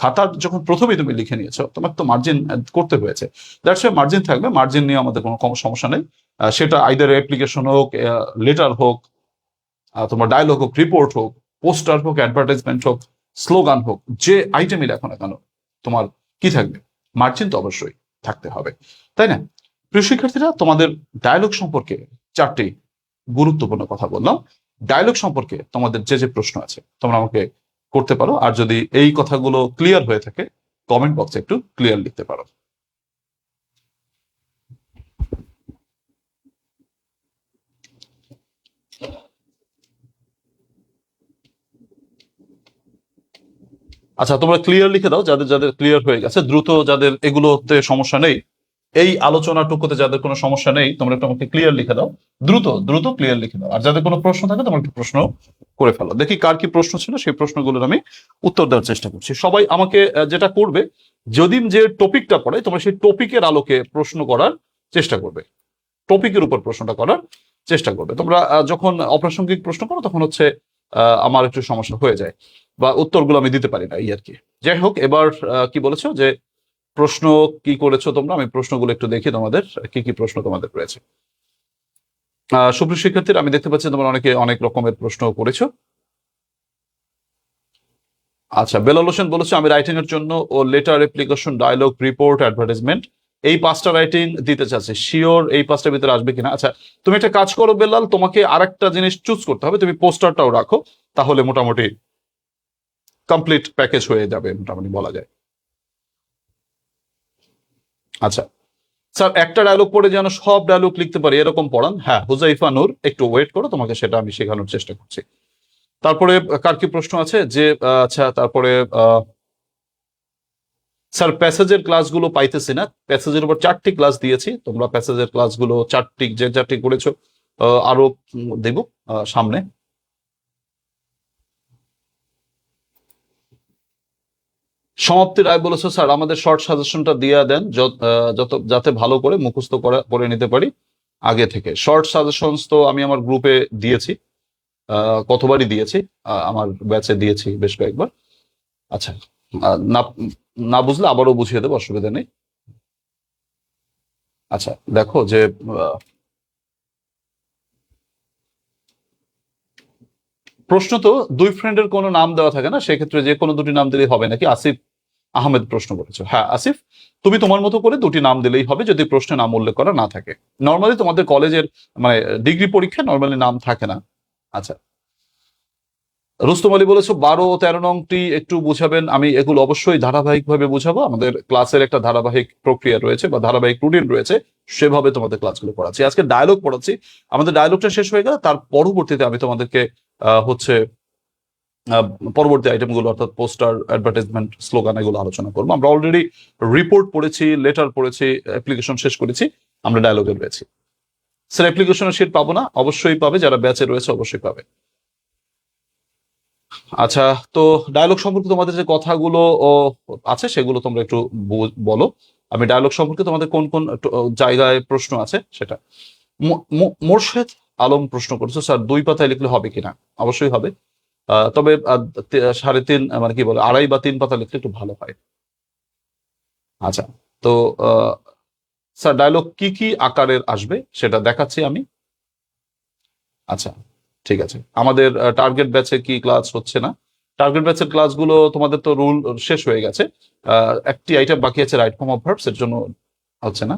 খাতা যখন প্রথমেই তুমি লিখে নিয়েছো, তোমার তো মার্জিন করতে হয়েছে, দ্যাটস ওয়াই মার্জিন থাকবে। মার্জিন নিয়ে আমাদের কোনো সমস্যা নেই। সেটা আইদার অ্যাপ্লিকেশন হোক, লেটার হোক, তোমার ডায়লগ হোক, রিপোর্ট হোক, পোস্টার হোক, অ্যাডভার্টাইজমেন্ট হোক, স্লোগান হোক, যে আইটেমই লেখো না কেন, তোমার কি থাকবে? মার্জিন তো অবশ্যই থাকতে হবে, তাই না? প্রিয় শিক্ষার্থীরা, তোমাদের ডায়লগ সম্পর্কে 4টি গুরুত্বপূর্ণ কথা বললাম। ডায়লগ সম্পর্কে তোমাদের যে যে প্রশ্ন আছে তোমরা আমাকে করতে পারো, আর যদি এই কথাগুলো ক্লিয়ার হয়ে থাকে কমেন্ট বক্সে একটু ক্লিয়ার লিখতে পারো। আচ্ছা, তোমরা ক্লিয়ার লিখে দাও যাদের যাদের ক্লিয়ার হয়ে গেছে, দ্রুত, যাদের এগুলোতে সমস্যা নেই, এই আলোচনাটুকুতে যাদের কোনো সমস্যা নেই, তোমরা একটু আমাকে ক্লিয়ার লিখে দাও, দ্রুত দ্রুত ক্লিয়ার লিখে দাও। আর যাদের কোনো প্রশ্ন থাকে তোমরা একটু প্রশ্ন করে ফেলো, দেখি কার কি প্রশ্ন ছিল, সেই প্রশ্নগুলোর আমি উত্তর দেওয়ার চেষ্টা করছি। সবাই আমাকে যেটা করবে, যদি যে টপিকটা পড়ে তোমরা সেই টপিকের আলোকে প্রশ্ন করার চেষ্টা করবে, টপিকের উপর প্রশ্নটা করার চেষ্টা করবে। তোমরা যখন অপ্রাসঙ্গিক প্রশ্ন করো তখন হচ্ছে আমার একটু সমস্যা হয়ে যায়, বা উত্তরগুলো আমি দিতে পারি না, এই আর কি। যাই হোক, এবার কি বলেছো যে প্রশ্ন কি করেছো তোমরা, আমি প্রশ্নগুলো একটু দেখি তোমাদের কি কি প্রশ্ন তোমাদের রয়েছে। সুপ্রিয় শিক্ষার্থীরা, আমি দেখতে পাচ্ছি তোমরা অনেকে অনেক রকমের প্রশ্ন করেছো। আচ্ছা, বেলাল হোসেন বলেছে আমি রাইটিং এর জন্য ও letter, application, dialogue, report, advertisement এই 5টা রাইটিং দিতে চাচ্ছি, শিওর এই 5টার ভিতরে আসবে কিনা? আচ্ছা, তুমি একটা কাজ করো বেলাল, তোমাকে আরেকটা জিনিস চুজ করতে হবে, তুমি পোস্টারটাও রাখো, তাহলে মোটামুটি কমপ্লিট প্যাকেজ হয়ে যাবে মোটামুটি বলা যায়। আচ্ছা স্যার, একটা ডায়লগ পড়ে যেন সব ডায়লগ লিখতে পারি এরকম পড়ান। হ্যাঁ হুজাইফা নূর, একটু ওয়েট করো, তোমাকে সেটা আমি শেখানোর চেষ্টা করছি। তারপরে কার কি প্রশ্ন আছে যে আচ্ছা, তারপরে স্যার প্যাসেজের ক্লাসগুলো পাইতেছি না, প্যাসেজের উপর 4টি ক্লাস দিয়েছি, তোমরা প্যাসেজের ক্লাসগুলো 4টি যে 4টি করেছো আরো দেব সামনে। সমাপ্তি রায় বলেছো স্যার আমাদের শর্ট সাজেশনটা দিয়ে দেন, যত যাতে ভালো করে মুখস্থ করে নিতে পারি আগে থেকে। শর্ট সাজেশনস তো আমি আমার গ্রুপে দিয়েছি, কতবারই দিয়েছি, আমার ব্যাচে দিয়েছি বেশ কয়েকবার। আচ্ছা, না না বুঝলে আবারও বুঝিয়ে দেবো, অসুবিধা নেই। আচ্ছা দেখো যে প্রশ্ন তো 2 ফ্রেন্ডের কোনো নাম দেওয়া থাকে না, সেক্ষেত্রে যে কোনো 2টি নাম দিলেই হবে নাকি? আসিফ আহমেদ প্রশ্ন করেছো। হ্যাঁ আসিফ, তুমি তোমার মতো করে 2টি নাম দিলেই হবে যদি প্রশ্নে নাম উল্লেখ করা না থাকে। নর্মালি তোমাদের কলেজের মানে ডিগ্রি পরীক্ষায় নর্মালি নাম থাকে না। আচ্ছা, রুস্তম আলী বলেছো 12 ও 13 নংটি একটু বুঝাবেন। আমি এগুলো অবশ্যই ধারাবাহিকভাবে বুঝাবো, আমাদের ক্লাসের একটা ধারাবাহিক প্রক্রিয়া রয়েছে বা ধারাবাহিক রুটিন রয়েছে, সেভাবে তোমাদের ক্লাসগুলো পড়াচ্ছি। আজকে ডায়লগ পড়াচ্ছি, আমাদের ডায়লগটা শেষ হয়ে গেলে তার পরবর্তীতে আমি তোমাদেরকে হচ্ছে আহ, পরবর্তী আইটেমগুলো অর্থাৎ পোস্টার, অ্যাডভার্টাইজমেন্ট, স্লোগান এগুলো আলোচনা করবো। আমরা অলরেডি রিপোর্ট পড়েছি, লেটার পড়েছি, অ্যাপ্লিকেশন শেষ করেছি, আমরা ডায়লগে রয়েছি। স্যার অ্যাপ্লিকেশনের শিট পাবো না? অবশ্যই পাবে, যারা ব্যাচে রয়েছে অবশ্যই পাবে। আচ্ছা, তো ডায়লগ সম্পর্কে তোমাদের যে কথাগুলো আছে সেগুলো তোমরা একটু বলো। আমি ডায়লগ সম্পর্কে তোমাদের কোন কোন জায়গায় প্রশ্ন আছে সেটা। মোর্শেদ আলম প্রশ্ন করেছো স্যার 2 পাতায় লিখলে হবে কিনা? অবশ্যই হবে, তবে 3.5 মানে কি বলে 2.5 বা 3 পাতা লিখলে একটু ভালো হয়। আচ্ছা, তো স্যার ডায়লগ কি কি আকারের আসবে সেটা দেখাচ্ছি আমি। আচ্ছা ঠিক আছে, আমাদের টার্গেট ব্যাচে কি ক্লাস হচ্ছে না? টার্গেট ব্যাচের ক্লাসগুলো তোমাদের তো রুল শেষ হয়ে গেছে, একটি আইটেম বাকি আছে রাইট ফর্ম অফ ভার্বস, এর জন্য হচ্ছে না।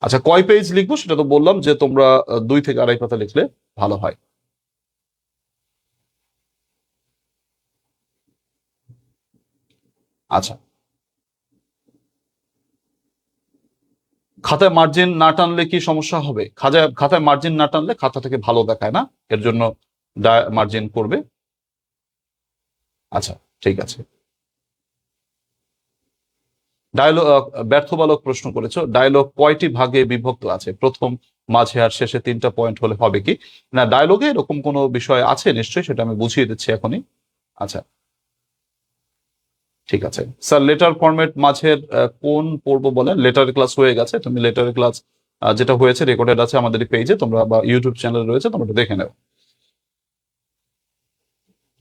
আচ্ছা, কয় পেজ লিখবো সেটা তো বললাম যে তোমরা 2 থেকে 2.5 পাতা লিখলে ভালো হয়। আচ্ছা, খাতায় মার্জিন না টানলে কি সমস্যা হবে? খাতায় মার্জিন না টানলে খাতা থেকে ভালো দেখায় না, এর জন্য মার্জিন করবে। আচ্ছা ঠিক আছে। ডায়লগ, ব্যর্থ বালক প্রশ্ন করেছো ডায়লগ কয়টি ভাগে বিভক্ত আছে, প্রথম, মাঝে আর শেষে 3টা পয়েন্ট হলে হবে কি? না, ডায়লগে এরকম কোনো বিষয় আছে নিশ্চয়ই, সেটা আমি বুঝিয়ে দিচ্ছি এখনই। আচ্ছা ঠিক আছে স্যার, লেটার ফরম্যাট মাঝের কোন পর্ব বলেন? লেটারের ক্লাস হয়ে গেছে, তুমি লেটারের ক্লাস যেটা হয়েছে রেকর্ডেড আছে আমাদের পেজে, তোমরা বা ইউটিউব চ্যানেলে রয়েছে, তোমরা একটু দেখে নেও।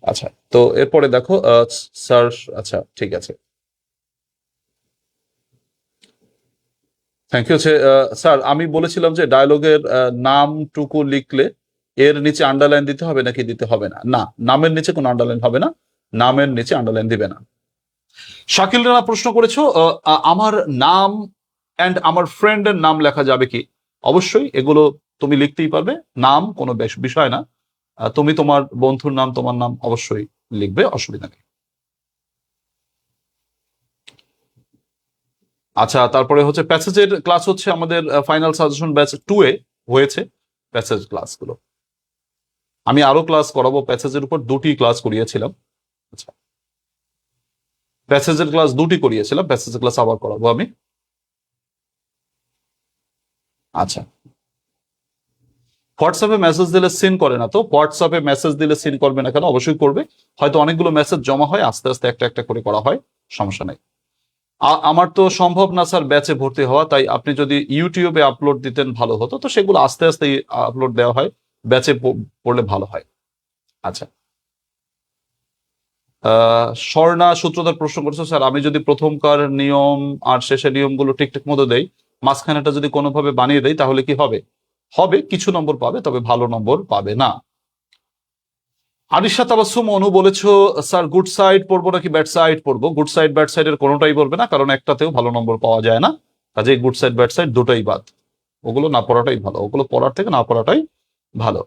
আচ্ছা, তো এরপরে দেখো স্যার, আচ্ছা ঠিক আছে, থ্যাংক ইউ। স্যার আমি বলেছিলাম যে ডায়লগের নামটুকু লিখলে এর নিচে আন্ডারলাইন দিতে হবে নাকি দিতে হবে না? না, নামের নিচে কোনো আন্ডারলাইন হবে না, নামের নিচে আন্ডারলাইন দিবে না। শাকিল রানা প্রশ্ন করেছো আমার নাম অ্যান্ড আমার ফ্রেন্ডের নাম লেখা যাবে কি? অবশ্যই, এগুলো তুমি লিখতেই পারবে, নাম কোনো বিষয় না। তুমি তোমার বন্ধুর নাম, তোমার নাম অবশ্যই লিখবে, অসুবিধা নেই। আচ্ছা, তারপরে হচ্ছে প্যাসেজের ক্লাস হচ্ছে আমাদের ফাইনাল সাজেশন ব্যাচ 2 এ হয়েছে প্যাসেজ ক্লাসগুলো। আমি আরো ক্লাস করাবো প্যাসেজের উপর, 2টি ক্লাস করিয়েছিলাম। আচ্ছা, প্যাসেজের ক্লাস 2টি করিয়েছিলাম, প্যাসেজের ক্লাস আবার করাবো আমি। আচ্ছা, হোয়াটসঅ্যাপে মেসেজ দিলে সিন করে না তো? হোয়াটসঅ্যাপে মেসেজ দিলে সিন করবে না কেন? অবশ্যই করবে। হয়তো অনেকগুলো মেসেজ জমা হয়, আস্তে আস্তে একটা একটা করে করা হয়, সমস্যা নেই। আমার তো সম্ভব না স্যার ব্যাচে ভর্তি হওয়া, তাই আপনি যদি ইউটিউবে আপলোড দিতেন ভালো হতো, তো সেগুলো আস্তে আস্তে আপলোড দেওয়া হয়, ব্যাচে পড়লে ভালো হয়। আচ্ছা, স্বর্ণা সূত্রধর প্রশ্ন করছে, স্যার আমি যদি প্রথমকার নিয়ম আর শেষের নিয়মগুলো ঠিকঠাক মতো দেই, মাঝখানেটা যদি কোনোভাবে বানিয়ে দেই, তাহলে কি হবে? হবে, কিছু নম্বর পাবে, তবে ভালো নম্বর পাবে না। আরিশা তাবাসসুম অনু বলেছো, স্যার গুড সাইড পড়বো নাকি ব্যাড সাইড পড়বো? গুড সাইড ব্যাড সাইডের কোনোটাই পড়বে না, কারণ একটাতেও ভালো নম্বর পাওয়া যায় না। কাজে গুড সাইড ব্যাড সাইড দুটোই বাদ, ওগুলো না পড়াটাই ভালো, ওগুলো পড়ার থেকে না পড়াটাই ভালো।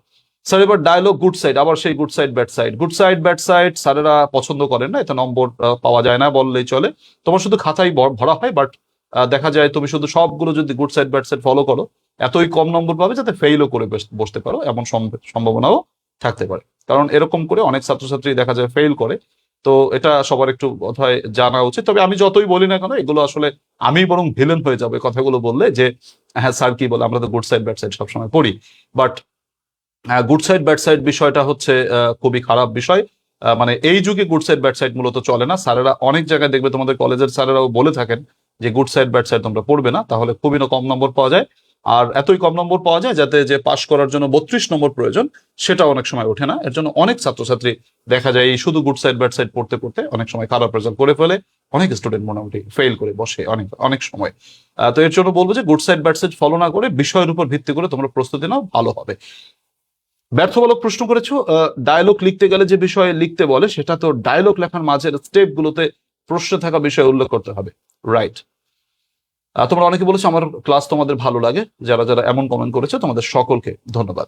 স্যার এবার ডায়লগ গুড সাইড, আবার সেই good side bad side. Good side bad side স্যারেরা পছন্দ করেন না, এতে নম্বর পাওয়া যায় না বললেই চলে। তোমার শুধু খাতায় ভরা হয়, বাট দেখা যায় তুমি শুধু সবগুলো যদি good side bad side follow করো, এতই কম নম্বর পাবে যাতে ফেইলও করে বসতে পারো, এমন সম্ভাবনাও থাকতে পারে। কারণ এরকম করে অনেক ছাত্রছাত্রী দেখা যায় ফেল করে। তো এটা সবার একটু বোধহয় জানা উচিত। তবে আমি যতই বলি না কেন, এগুলো আসলে আমি বরং ভিলেন হয়ে যাবে কথাগুলো বললে, যে হ্যাঁ স্যার কি বলে, আমরা তো গুড সাইড ব্যাড সাইড সবসময় পড়ি। But good side bad side বিষয়টা হচ্ছে খুবই খারাপ বিষয়। মানে এই যুগে গুড সাইড ব্যাড সাইড মূলত চলে না। স্যারেরা অনেক জায়গায় দেখবে, তোমাদের কলেজের স্যারেরাও বলে থাকেন যে গুড সাইড ব্যাড সাইড তোমরা পড়বে না, তাহলে খুবই কম নম্বর পাওয়া যায়। আর এতই কম নম্বর পাওয়া যায় যাতে যে পাশ করার জন্য 32 নম্বর প্রয়োজন, সেটা অনেক সময় ওঠে না। এর জন্য অনেক ছাত্রছাত্রী দেখা যায় এই শুধু গুড সাইড ব্যাড সাইড পড়তে পড়তে অনেক সময় খারাপ রেজাল্ট করে ফেলে, অনেক স্টুডেন্ট মোটামুটি ফেল করে বসে অনেক অনেক সময়। তো এর জন্য বলবো যে good side bad side follow না করে বিষয়ের উপর ভিত্তি করে তোমরা প্রস্তুতি নাও, ভালো হবে। ব্যর্থ বালক প্রশ্ন করেছো, ডায়লগ লিখতে গেলে যে বিষয়ে লিখতে বলে, সেটা তো ডায়লগ লেখার মাঝের স্টেপ গুলোতে প্রশ্নে থাকা বিষয় উল্লেখ করতে হবে, রাইট? তোমরা অনেকে বলেছো আমার ক্লাস তোমাদের ভালো লাগে, যারা যারা এমন কমেন্ট করেছো তোমাদের সকলকে ধন্যবাদ।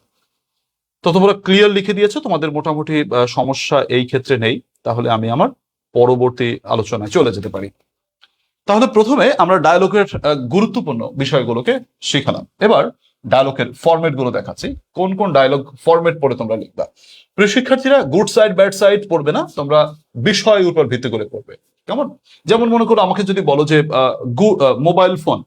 তো তোমরা ক্লিয়ার লিখে দিয়েছো, তোমাদের মোটামুটি সমস্যা এই ক্ষেত্রে নেই। তাহলে আমি আমার পরবর্তী আলোচনায় চলে যেতে পারি। তাহলে প্রথমে আমরা ডায়ালগের গুরুত্বপূর্ণ বিষয়গুলোকে শিখালাম। এবার ডায়ালগের ফরম্যাট গুলো দেখাচ্ছি, কোন কোন ডায়ালগ ফরম্যাট পড়ে তোমরা লিখবা। প্রিয় শিক্ষার্থীরা, গুড সাইড ব্যাড সাইড পড়বে না, তোমরা বিষয়ের উপর ভিত্তি করে পড়বে। কেমন? যেমন মনে করো আমাকে যদি বলো যে মোবাইল ফোন,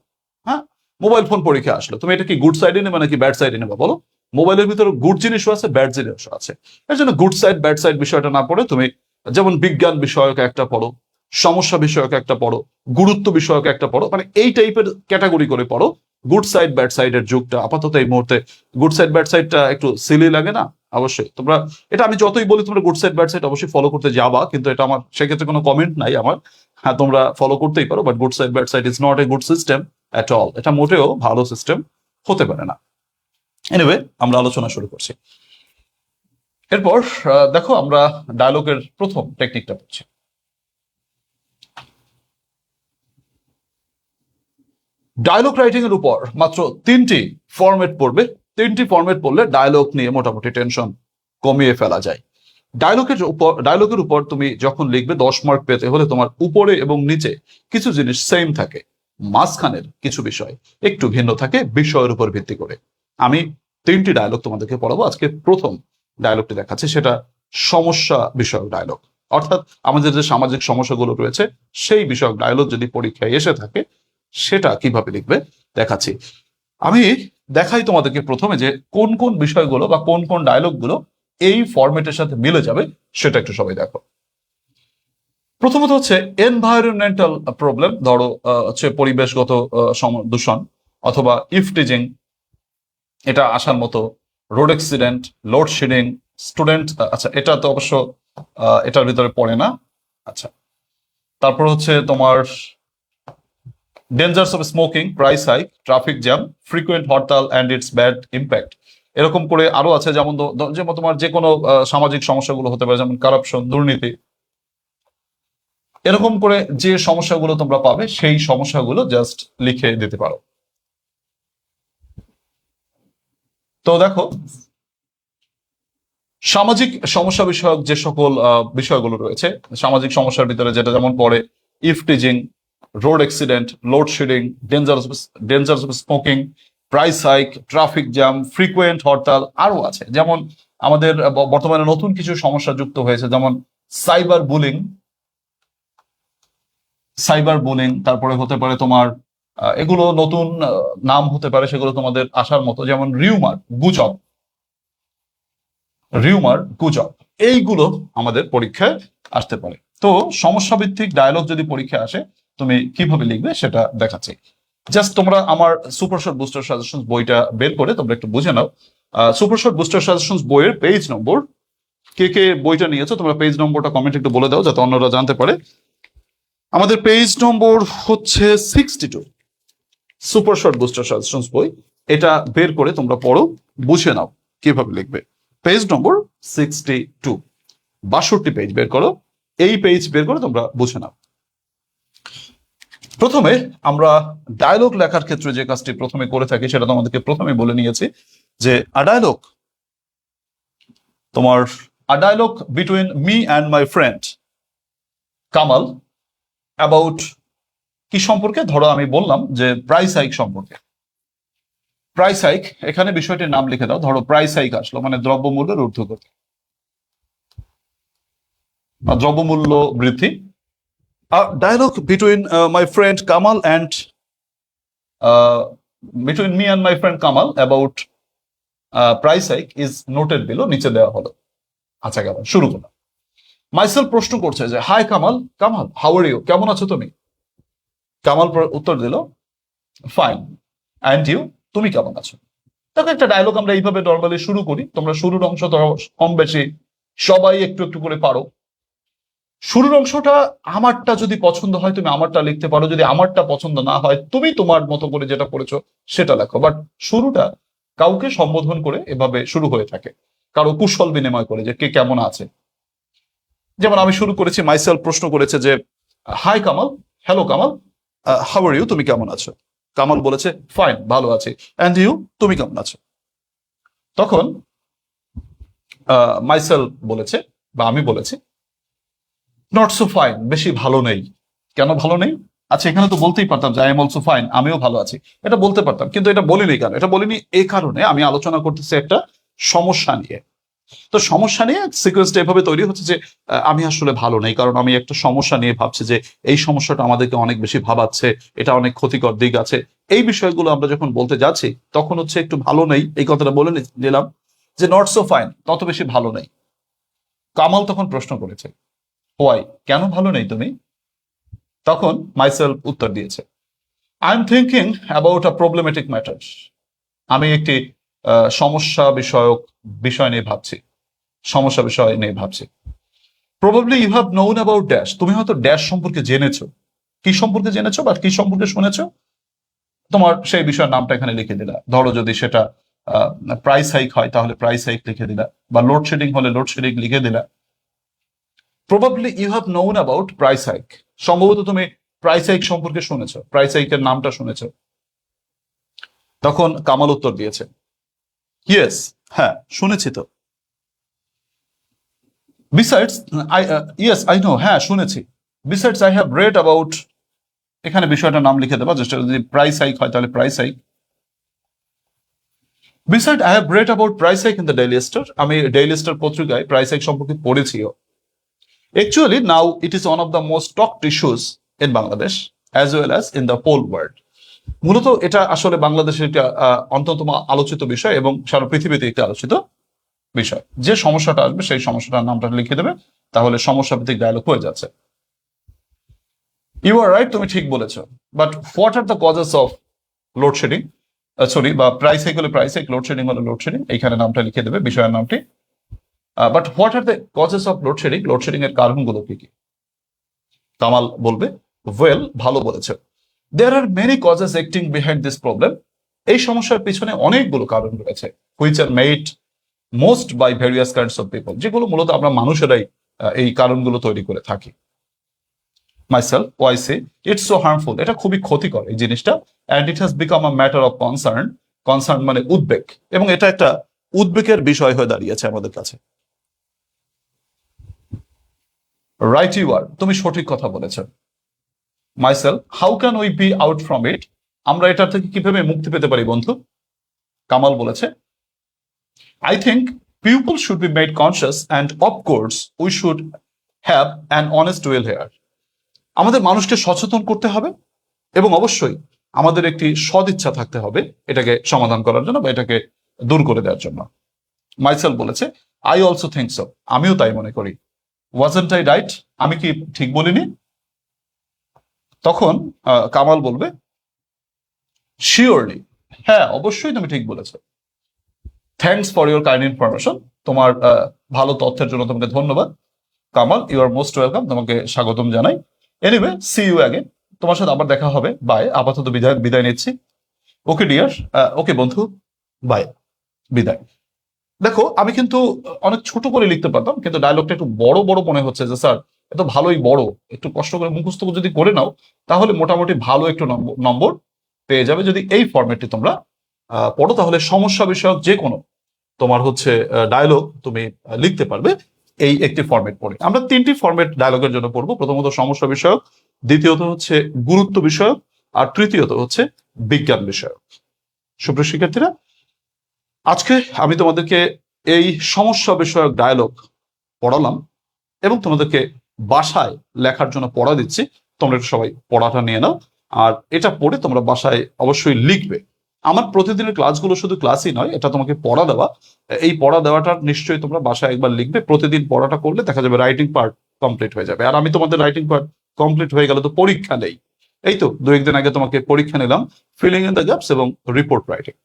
হ্যাঁ, মোবাইল ফোন পরীক্ষা আসলো, তুমি এটা কি গুড সাইডে নেবে নাকি ব্যাড সাইডে নেবে বলো? মোবাইলের ভিতরে গুড জিনিসও আছে, ব্যাড জিনিসও আছে। এর জন্য গুড সাইড ব্যাড সাইড বিষয়টা না পড়ে তুমি যেমন বিজ্ঞান বিষয়ক একটা পড়ো, সমস্যা বিষয়ক একটা পড়ো, গুরুত্ব বিষয়ক একটা পড়ো, মানে এই টাইপের ক্যাটাগরি করে পড়ো। গুড সাইড ব্যাড সাইডের যুগটা আপাতত এই মুহূর্তে, গুড সাইড ব্যাড সাইডটা একটু সিলি লাগে না? অবশ্যই তোমরা, এটা আমি যতই বলি তোমরা গুড সাইড ব্যাড সাইড অবশ্যই ফলো করতে যাবা, কিন্তু এটা আমার সেক্ষেত্রে কোনো কমেন্ট নাই আমার। হ্যাঁ, তোমরা ফলো করতেই পারো, but good side bad side is not a good system at all. এটা মোটেও ভালো সিস্টেম হতে পারে না। এনিওয়ে, আমরা আলোচনা শুরু করছি। এরপর দেখো, আমরা ডায়লগের প্রথম টেকনিকটা পড়ছি। ডায়লগ রাইটিং এর উপর মাত্র 3টি ফরম্যাট পড়বে। 3টি ফরম্যাট পড়লে ডায়লগ নিয়ে মোটামুটি টেনশন কমিয়ে ফেলা যায়। ডায়লগের উপর তুমি যখন লিখবে 10 মার্ক পেতে হলে তোমার উপরে এবং নিচে কিছু জিনিস সেম থাকে, মাঝখানের কিছু বিষয় একটু ভিন্ন থাকে বিষয়ের উপর ভিত্তি করে। আমি 3টি ডায়লগ তোমাদেরকে পড়াবো। আজকে প্রথম ডায়লগটি দেখাচ্ছি, সেটা সমস্যা বিষয়ক ডায়লগ। অর্থাৎ আমাদের যে সামাজিক সমস্যাগুলো রয়েছে সেই বিষয়ক ডায়লগ যদি পরীক্ষায় এসে থাকে, সেটা কিভাবে লিখবে দেখাচ্ছি। আমি দেখাই তোমাদেরকে প্রথমে যে কোন কোন বিষয়গুলো বা কোন কোন ডায়লগ গুলো এই ফরম্যাটের সাথে মিলে যাবে, সেটা একটু সবাই দেখো। প্রথমত হচ্ছে এনভায়রনমেন্টাল প্রবলেম, ধরো হচ্ছে পরিবেশগত দূষণ, অথবা ইফটিজিং, এটা আসার মতো, রোড অ্যাক্সিডেন্ট, লোডশেডিং, স্টুডেন্ট, আচ্ছা এটা তো অবশ্য এটার ভিতরে পড়ে না। আচ্ছা, তারপর হচ্ছে তোমার dangers of smoking, price hike, traffic jam, frequent hartal and it's bad impact. এরকম করে আরো আছে, যেমন যেমন তোমার যে কোনো সামাজিক সমস্যাগুলো হতে পারে, যেমন কারাপশন, দুর্নীতি। এরকম করে যে সমস্যাগুলো তোমরা পাবে সেই সমস্যাগুলো জাস্ট লিখে দিতে পারো। তো দেখো, সামাজিক সমস্যা বিষয়ক যে সকল বিষয়গুলো রয়েছে, সামাজিক সমস্যার ভিতরে যেটা যেমন পড়ে eve teasing, road accident, load shedding, dangers of smoking, price hike, traffic jam, frequent hartal, আরো আছে। যেমন আমাদের বর্তমানে নতুন কিছু সমস্যা যুক্ত হয়েছে, যেমন সাইবার বুলিং, তারপরে হতে পারে তোমার এগুলো নতুন নাম হতে পারে, সেগুলো তোমাদের আসার মতো, যেমন গুজব, এইগুলো আমাদের পরীক্ষায় আসতে পারে। তো সমস্যা ভিত্তিক ডায়লগ যদি পরীক্ষায় আসে, তুমি কিভাবে লিখবে সেটা দেখাচ্ছি। জাস্ট তোমরা আমার সুপার শর্ট বুস্টার সাজেশন বইটা বের করে তোমরা একটু বুঝে নাও। সুপার শর্ট বুস্টার সাজেশন বইয়ের পেজ নম্বর, কে কে বইটা নিয়েছো তোমরা পেজ নম্বরটা কমেন্ট একটু বলে দাও, যাতে অন্যরা জানতে পারে। আমাদের পেজ নম্বর হচ্ছে 62, সুপার শর্ট বুস্টার সাজেশন বই। এটা বের করে তোমরা পড়ো, বুঝে নাও কিভাবে লিখবে। পেজ নম্বর 62, 62 পেজ বের করো, এই পেজ বের করে তোমরা বুঝে নাও। প্রথমে আমরা ডায়লগ লেখার ক্ষেত্রে যে কাজটি প্রথমে করে থাকি সেটা তোমাদেরকে প্রথমে বলে নিয়েছি, যে a dialogue between me and my friend Kamal about কি সম্পর্কে। ধরো আমি বললাম যে প্রাইস হাইক সম্পর্কে। প্রাইস হাইক, এখানে বিষয়টির নাম লিখে দাও। ধরো প্রাইস হাইক আসলো মানে দ্রব্যমূল্যের ঊর্ধ্বগতি বা দ্রব্যমূল্য বৃদ্ধি। Dialogue between my friend Kamal and between me and my friend Kamal about price hike is noted below, নিচে দেওয়া হলো। আচ্ছা, গেল, শুরু করলাম। মাইসেলফ প্রশ্ন করছে যে hi Kamal, how are you, কেমন আছো তুমি? কামাল উত্তর দিল ফাইন, অ্যান্ড ইউ, তুমি কেমন আছো? দেখো, একটা ডায়লগ আমরা এইভাবে নর্মালি শুরু করি। তোমরা শুরুর অংশ কম বেশি সবাই একটু একটু করে পারো। শুরুর অংশটা আমারটা যদি পছন্দ হয় তুমি আমারটা লিখতে পারো, যদি আমারটা পছন্দ না হয় তুমি তোমার মতো করে যেটা করেছো সেটা লেখো। বাট শুরুটা কাউকে সম্বোধন করে এভাবে শুরু হয়ে থাকে, কারো কুশল বিনিময় করে যে কে কেমন আছে। যেমন আমি শুরু করেছি, মাইসেলফ প্রশ্ন করেছে যে hi Kamal, hello Kamal, how are you, তুমি কেমন আছো? কামাল বলেছে ফাইন, ভালো আছি, অ্যান্ড ইউ, তুমি কেমন আছো? তখন মাইসেলফ বলেছে বা আমি বলেছি নট সো ফাইন, বেশি ভালো নেই। কেন ভালো নেই? আচ্ছা, এখানে তো বলতেই পারতাম যে আই এম অলসো ফাইন, আমিও ভালো আছি, এটা বলতে পারতাম, কিন্তু এটা বলিনি। কেন এটা বলিনি? এই কারণে আমি আলোচনা করতেছি একটা সমস্যা নিয়ে। তো সমস্যা নিয়ে সিকোয়েন্সটা এভাবে তৈরি হচ্ছে যে আমি আসলে ভালো নেই, কারণ আমি একটা সমস্যা নিয়ে ভাবছি যে এই সমস্যাটা আমাদেরকে অনেক বেশি ভাবাচ্ছে, এটা অনেক ক্ষতিকর দিক আছে। এই বিষয়গুলো আমরা যখন বলতে যাচ্ছি তখন হচ্ছে একটু ভালো নেই এই কথাটা বলে নিলাম, যে নট সো ফাইন, তত বেশি ভালো নেই। কামাল তখন প্রশ্ন করেছে হোয়াই, কেন ভালো নেই তুমি? তখন মাইসেলফ উত্তর দিয়েছে I am thinking about a problematic matter, আমি একটি সমস্যা বিষয়ক বিষয় নিয়ে ভাবছি, সমস্যা বিষয় নিয়ে ভাবছি। Probably you have known about dash, তুমি হয়তো ড্যাশ সম্পর্কে জেনেছো। কি সম্পর্কে জেনেছো বা কি সম্পর্কে শুনেছো, তোমার সেই বিষয়ের নামটা এখানে লিখে দিলা। ধরো যদি সেটা প্রাইস হাইক হয় তাহলে প্রাইস হাইক লিখে দিলা, বা লোডশেডিং হলে লোডশেডিং লিখে দিলা। Probably you have known about price hike, সম্ভবত তুমি প্রাইস হাইক সম্পর্কে শুনেছো, প্রাইস হাইকের নামটা শুনেছো। তখন কামাল উত্তর দিয়েছে ইয়েস, হ্যাঁ শুনেছি তো। বিসাইডস ইয়েস আই নো, হ্যাঁ শুনেছি। Besides I have read about, এখানে বিষয়টার নাম লিখে দেবা, যেটা যদি প্রাইস হাইক হয় তাহলে price hike. Beside I have read about price hike in the daily star, আমি ডেইলি স্টার পত্রিকায় প্রাইস হাইক সম্পর্কে পড়েছিও। Actually, now it is one of the most talked issues in Bangladesh as well as in the whole world. মূলত এটা আসলে বাংলাদেশের একটা অন্যতম আলোচিত বিষয় এবং সারা পৃথিবীতে একটি আলোচিত বিষয়। যে সমস্যাটা আসবে সেই সমস্যাটার নামটা লিখে দেবে, তাহলে সমস্যা ভিত্তিক ডায়লগ হয়ে যাচ্ছে। ইউ আর রাইট, তুমি ঠিক বলেছো। But what are the causes of load shedding, sorry, বা প্রাইস হাইক হলে প্রাইস হাইক, লোডশেডিং হলে লোডশেডিং, এইখানে নামটা লিখে দেবে, বিষয়ের নামটি। But what are the causes of load shedding? Load shedding এর কারণগুলো কি কি? কামাল বলবে, ওয়েল, ভালো বলেছে, there are many causes acting behind this problem. এই সমস্যার পিছনে অনেকগুলো কারণ রয়েছে, which are made most by various kinds of people, যেগুলো মূলত আমরা মানুষেরাই এই কারণগুলো তৈরি করে থাকি। Myself, why say it's so harmful, এটা খুবই ক্ষতিকর এই জিনিসটা, and it has become a matter of concern. Concern মানে উদ্বেগ, এবং এটা একটা উদ্বেগের বিষয় হয়ে দাঁড়িয়েছে আমাদের কাছে। রাইট ইউ আর, তুমি সঠিক কথা বলেছো। Myself, how can we be out from it? আমরা এটা থেকে কিভাবে মুক্তি পেতে পারি বন্ধু? কামাল বলেছে, I think people should be made conscious and of course we should have an honest well here. আমাদের মানুষকে সচেতন করতে হবে, এবং অবশ্যই আমাদের একটি সদিচ্ছা থাকতে হবে এটাকে সমাধান করার জন্য বা এটাকে দূর করে দেওয়ার জন্য। মাইসেল বলেছে, আই অলসো থিঙ্ক সো, আমিও তাই মনে করি। Wasn't I right? আমি কি ঠিক বলিনি? তখন কামাল বলবে, শিওরলি, হ্যাঁ অবশ্যই তুমি ঠিক বলেছো। Thanks for your kind information, তোমার ভালো তথ্যের জন্য তোমাকে ধন্যবাদ। Kamal, you are most welcome, তোমাকে স্বাগতম জানাই। এনিওয়ে, সি ইউ অ্যাগেন, তোমার সাথে আবার দেখা হবে, বাই, আপাতত বিদায় বিদায় নিচ্ছি। ওকে ডিয়ার, ওকে বন্ধু, বাই, বিদায়। দেখো, আমি কিন্তু অনেক ছোট করে লিখতে পারতাম, কিন্তু ডায়লগটা একটু বড় বড় মনে হচ্ছে যে স্যার এত ভালোই বড়, একটু কষ্ট করে মুখস্থ যদি করে নাও তাহলে মোটামুটি ভালো একটু নম্বর পেয়ে যাবে। যদি এই ফরম্যাটটি তোমরা পড়ো তাহলে সমস্যা বিষয়ক যে কোনো তোমার হচ্ছে ডায়লগ তুমি লিখতে পারবে এই একটি ফরম্যাট পড়ে। আমরা তিনটি ফরম্যাট ডায়লগের জন্য পড়বো, প্রথমত সমস্যা বিষয়ক, দ্বিতীয়ত হচ্ছে গুরুত্ব বিষয়ক, আর তৃতীয়ত হচ্ছে বিজ্ঞান বিষয়ক। সুপ্রিয় শিক্ষার্থীরা, আজকে আমি তোমাদেরকে এই সমস্যা বিষয়ক ডায়লগ পড়ালাম এবং তোমাদেরকে বাসায় লেখার জন্য পড়া দিচ্ছি। তোমরা একটু সবাই পড়াটা নিয়ে নাও, আর এটা পড়ে তোমরা বাসায় অবশ্যই লিখবে। আমার প্রতিদিনের ক্লাসগুলো শুধু ক্লাসই নয়, এটা তোমাকে পড়া দেওয়া। এই পড়া দেওয়াটা নিশ্চয়ই তোমরা বাসায় একবার লিখবে। প্রতিদিন পড়াটা করলে দেখা যাবে রাইটিং পার্ট কমপ্লিট হয়ে যাবে। আর আমি তোমাদের রাইটিং পার্ট কমপ্লিট হয়ে গেলে তো পরীক্ষা নেই, এই তো 2-1 দিন আগে তোমাকে পরীক্ষা নিলাম, ফিলিং ইন দ্য গ্যাপস এবং রিপোর্ট রাইটিং।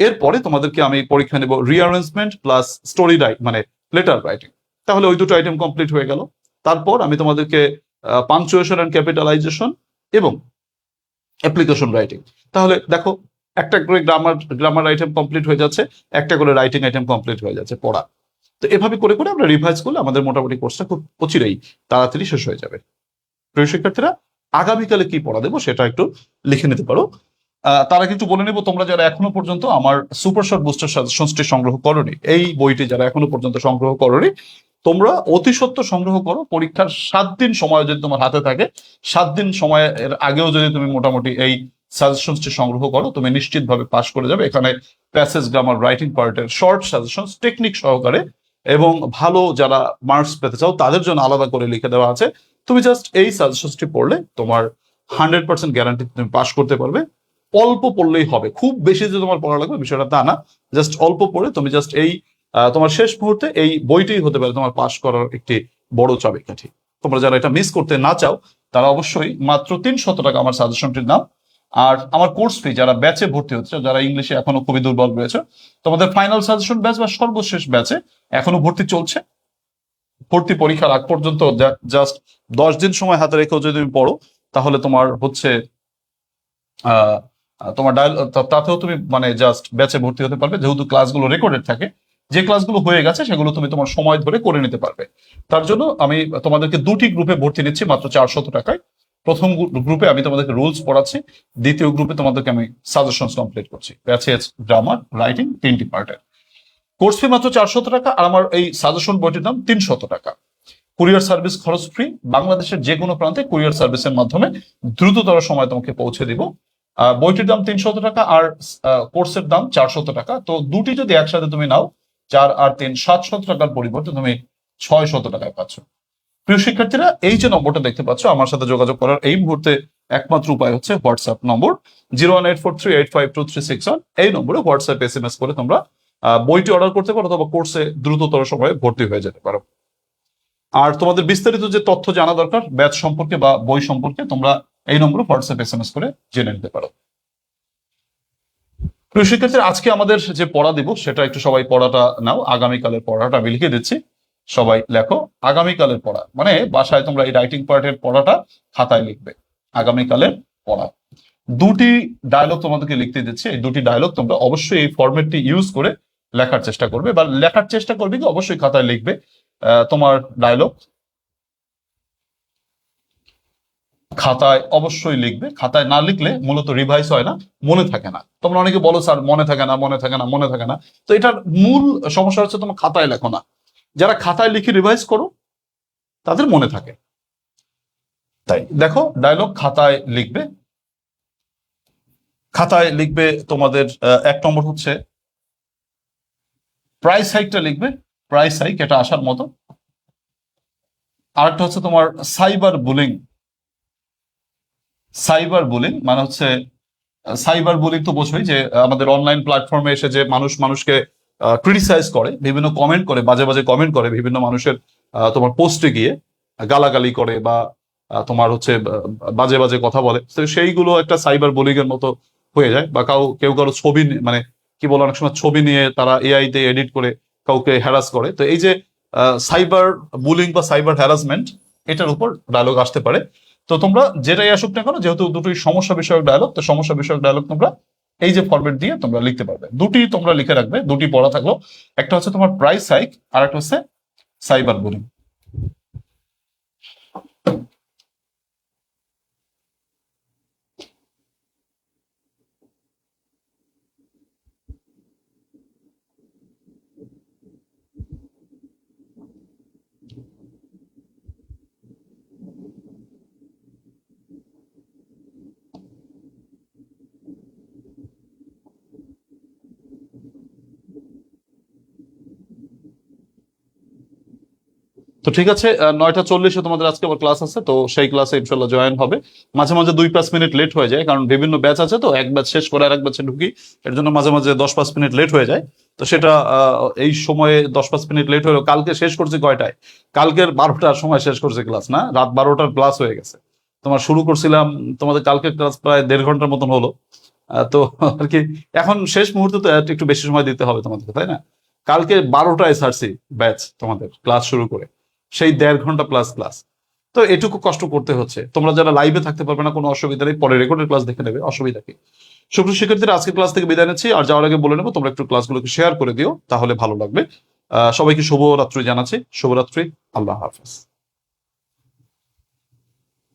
এরপরে তোমাদেরকে আমি পরীক্ষা নেব রিঅ্যারেঞ্জমেন্ট প্লাস স্টোরি মানে লেটার রাইটিং। তাহলে ওই দুটো আইটেম কমপ্লিট হয়ে গেল। তারপর আমি তোমাদেরকে পাংচুয়েশন অ্যান্ড ক্যাপিটালাইজেশন এবং অ্যাপ্লিকেশন রাইটিং। তাহলে দেখো, একটা করে গ্রামার আইটেম কমপ্লিট হয়ে যাচ্ছে, একটা করে রাইটিং আইটেম কমপ্লিট হয়ে যাচ্ছে পড়া। তো এভাবে করে করে আমরা রিভাইজ করলে আমাদের মোটামুটি কোর্সটা খুব অচিরেই তাড়াতাড়ি শেষ হয়ে যাবে। প্রিয় শিক্ষার্থীরা, আগামীকালে কি পড়া দেবো সেটা একটু লিখে নিতে পারো। তার আগে একটু বলে নেব, তোমরা যারা এখনো পর্যন্ত আমার সুপার শর্ট বুস্টার সাজেশনসটি সংগ্রহ করোনি, এই বইটি যারা এখনো পর্যন্ত সংগ্রহ করোনি, তোমরা অতি সত্বর সংগ্রহ করো। পরীক্ষার 7 দিন সময় যদি তোমার হাতে থাকে, 7 দিন সময়ের আগেও যদি তুমি মোটামুটি এই সাজেশনসটি সংগ্রহ করো, তুমি নিশ্চিতভাবে পাস করে যাবে। এখানে প্যাসেজ, গ্রামার, রাইটিং পার্টের শর্ট সাজেশনস টেকনিক সহকারে এবং ভালো যারা মার্কস পেতে চাও তাদের জন্য আলাদা করে লিখে দেওয়া আছে। তুমি জাস্ট এই সাজেশনসটি পড়লে তোমার 100% গ্যারান্টি তুমি পাস করতে পারবে। অল্প পড়লেই হবে, খুব বেশি যে তোমার পড়া লাগবে বিষয়টা তা না, জাস্ট অল্প পড়ে তুমি জাস্ট এই তোমার শেষ মুহূর্তে এই বইটাই হতে পারে তোমার পাস করার একটি বড় চাবিকাঠি। তোমরা যারা এটা মিস করতে না চাও তারা অবশ্যই মাত্র 300 টাকা আমার সাজেশনটির নাম। আর আমার কোর্স ফি যারা ব্যাচে ভর্তি হচ্ছে, যারা ইংলিশে এখনো খুবই দুর্বল রয়েছে, তোমাদের ফাইনাল সাজেশন ব্যাচ বা সর্বশেষ ব্যাচে এখনো ভর্তি চলছে। ভর্তি পরীক্ষার আগ পর্যন্ত জাস্ট 10 দিন সময় হাতে রেখেও যদি তুমি পড়ো তাহলে তোমার হচ্ছে তোমার তাতেও তুমি মানে জাস্ট ব্যাচে ভর্তি হতে পারবে, যেহেতু ক্লাসগুলো রেকর্ডেড থাকে। যে ক্লাসগুলো হয়ে গেছে সেগুলো তুমি তোমার সময় ধরে করে নিতে পারবে। তার জন্য আমি তোমাদেরকে 2টি গ্রুপে ভর্তি নিচ্ছি মাত্র 400 টাকায়। প্রথম গ্রুপে আমি তোমাদেরকে রুলস পড়াচ্ছি, দ্বিতীয় গ্রুপে তোমাদেরকে আমি সাজেশনস কমপ্লিট করছি, প্যাসেজ, গ্রামার, রাইটিং 3টি পার্টের। কোর্স ফি মাত্র 400 টাকা, আর আমার এই সাজেশন বইটির দাম 300 টাকা। কুরিয়ার সার্ভিস খরচ ফ্রি, বাংলাদেশের যে কোনো প্রান্তে কুরিয়ার সার্ভিসের মাধ্যমে দ্রুততর সময় তোমাকে পৌঁছে দিব। বইটির দাম 300 টাকা আর কোর্সের দাম 400 টাকা। তো দুটি যদি একসাথে তুমি নাও, 4 আর 3 700 টাকার পরিবর্তে তুমি 600 টাকায় পাচ্ছ। প্রিয় শিক্ষার্থীরা, এই যে নম্বরটা দেখতে পাচ্ছ আমার সাথে যোগাযোগ করার এই মুহূর্তে একমাত্র উপায় হচ্ছে হোয়াটসঅ্যাপ নম্বর 01843852361। এই নম্বরে হোয়াটসঅ্যাপ SMS করে তোমরা বইটি অর্ডার করতে পারো অথবা কোর্সে দ্রুততর সময়ে ভর্তি হয়ে যেতে পারো। আর তোমাদের বিস্তারিত যে তথ্য জানা দরকার ব্যাচ সম্পর্কে বা বই সম্পর্কে, তোমরা এই নম্বরে হোয়াটসঅ্যাপ SMS করে জেনে নিতে পারো। প্রিয় শিক্ষার্থীরা, আজকে আমাদের যে পড়া দিব সেটা একটু সবাই পড়াটা নাও। আগামীকালের পড়াটা আমি লিখে দিচ্ছি, সবাই লেখো। আগামীকালের পড়া মানে বাসায় তোমরা এই রাইটিং পার্টের পড়াটা খাতায় লিখবে। আগামীকালের পড়া দুটি ডায়লগ তোমাদেরকে লিখতে দিচ্ছে। এই দুটি ডায়লগ তোমরা অবশ্যই এই ফরম্যাটটি ইউজ করে লেখার চেষ্টা করবে, বা লেখার চেষ্টা করবে কি অবশ্যই খাতায় লিখবে। তোমার ডায়লগ খাতায় অবশ্যই লিখবে। খাতায় না লিখলে মূলত রিভাইজ হয় না, মনে থাকে না। তোমরা অনেকে বলো স্যার মনে থাকে না, মনে থাকে না, মনে থাকে না। তো এটার মূল সমস্যা হচ্ছে তোমার খাতায় লেখো না। যারা খাতায় লিখে রিভাইজ করো তাদের মনে থাকে। তাই দেখো, ডায়লগ খাতায় লিখবে। খাতায় লিখবে তোমাদের 1 নম্বর হচ্ছে প্রাইস হাইকটা লিখবে। প্রাইস হাইক এটা আসার মতো। আরেকটা হচ্ছে তোমার সাইবার বুলিং। সাইবার বুলিং মানে হচ্ছে, সাইবার বুলিং তো বোঝোই যে আমাদের অনলাইন প্ল্যাটফর্মে এসে যে মানুষ মানুষকে ক্রিটিসাইজ করে, বিভিন্ন কমেন্ট করে, বাজে বাজে কমেন্ট করে বিভিন্ন মানুষের তোমার পোস্টে গিয়ে গালাগালি করে, বা তোমার হচ্ছে বাজে বাজে কথা বলে। তো সেইগুলো একটা সাইবার বুলিং এর মতো হয়ে যায়। বা কেউ কারো ছবি মানে কি বলে, অনেক সময় ছবি নিয়ে তারা এআই তে এডিট করে কাউকে হ্যারাস করে। তো এই যে সাইবার বুলিং বা সাইবার হ্যারাসমেন্ট, এটার উপর ডায়লগ আসতে পারে। তো তোমরা যেটাই আসুক না কেন, যেহেতু দুটোই সমস্যা বিষয়ক ডায়লগ, তো সমস্যা বিষয়ক ডায়লগ তোমরা এই যে ফরম্যাট দিয়ে তোমরা লিখতে পারবে। দুটি তোমরা লিখে রাখবে, দুটি পড়া থাকলো। একটা হচ্ছে তোমার প্রাইস হাইক, আর একটা হচ্ছে সাইবার বুলিং। তো ঠিক আছে, 9টা 40-এ তোমাদের আজকে আবার ক্লাস আছে, তো সেই ক্লাসে ইনশাল্লাহ জয়েন হবে। মাঝে মাঝে 2-5 মিনিট লেট হয়ে যায়, কারণ বিভিন্ন ব্যাচ আছে, তো এক ব্যাচ শেষ করে আর এক ব্যাচে ঢুকি। এর জন্য মাঝে মাঝে 10-5 মিনিট লেট হয়ে যায়। তো সেটা এই সময়ে 10-5 মিনিট লেট হলো। কালকে শেষ করছি কয়টায়? কালকের 12টার সময় শেষ করছি ক্লাস, না রাত 12টার ক্লাস হয়ে গেছে। তোমার শুরু করছিলাম, তোমাদের কালকের ক্লাস প্রায় 1.5 ঘন্টার মতন হলো। তো আর কি, এখন শেষ মুহূর্তে তো একটু বেশি সময় দিতে হবে তোমাদেরকে, তাই না? কালকে 12টায় ছাড়ছি ব্যাচ তোমাদের ক্লাস শুরু করে, সেই 1.5 ঘন্টা প্লাস ক্লাস। তো এটুকু কষ্ট করতে হচ্ছে। তোমরা যারা লাইভে থাকতে পারবে না, কোনো অসুবিধা নেই, পরে রেকর্ডের ক্লাস দেখে নেবে, অসুবিধা কি। সুপ্রিয় শিক্ষার্থীরা, আজকে ক্লাস থেকে বিদায় নিচ্ছি। আর যাওয়ার আগে বলে নেবো, তোমরা একটু ক্লাসগুলোকে শেয়ার করে দিও, তাহলে ভালো লাগবে। সবাইকে শুভরাত্রি জানাচ্ছি। শুভরাত্রি, আল্লাহ হাফেজ।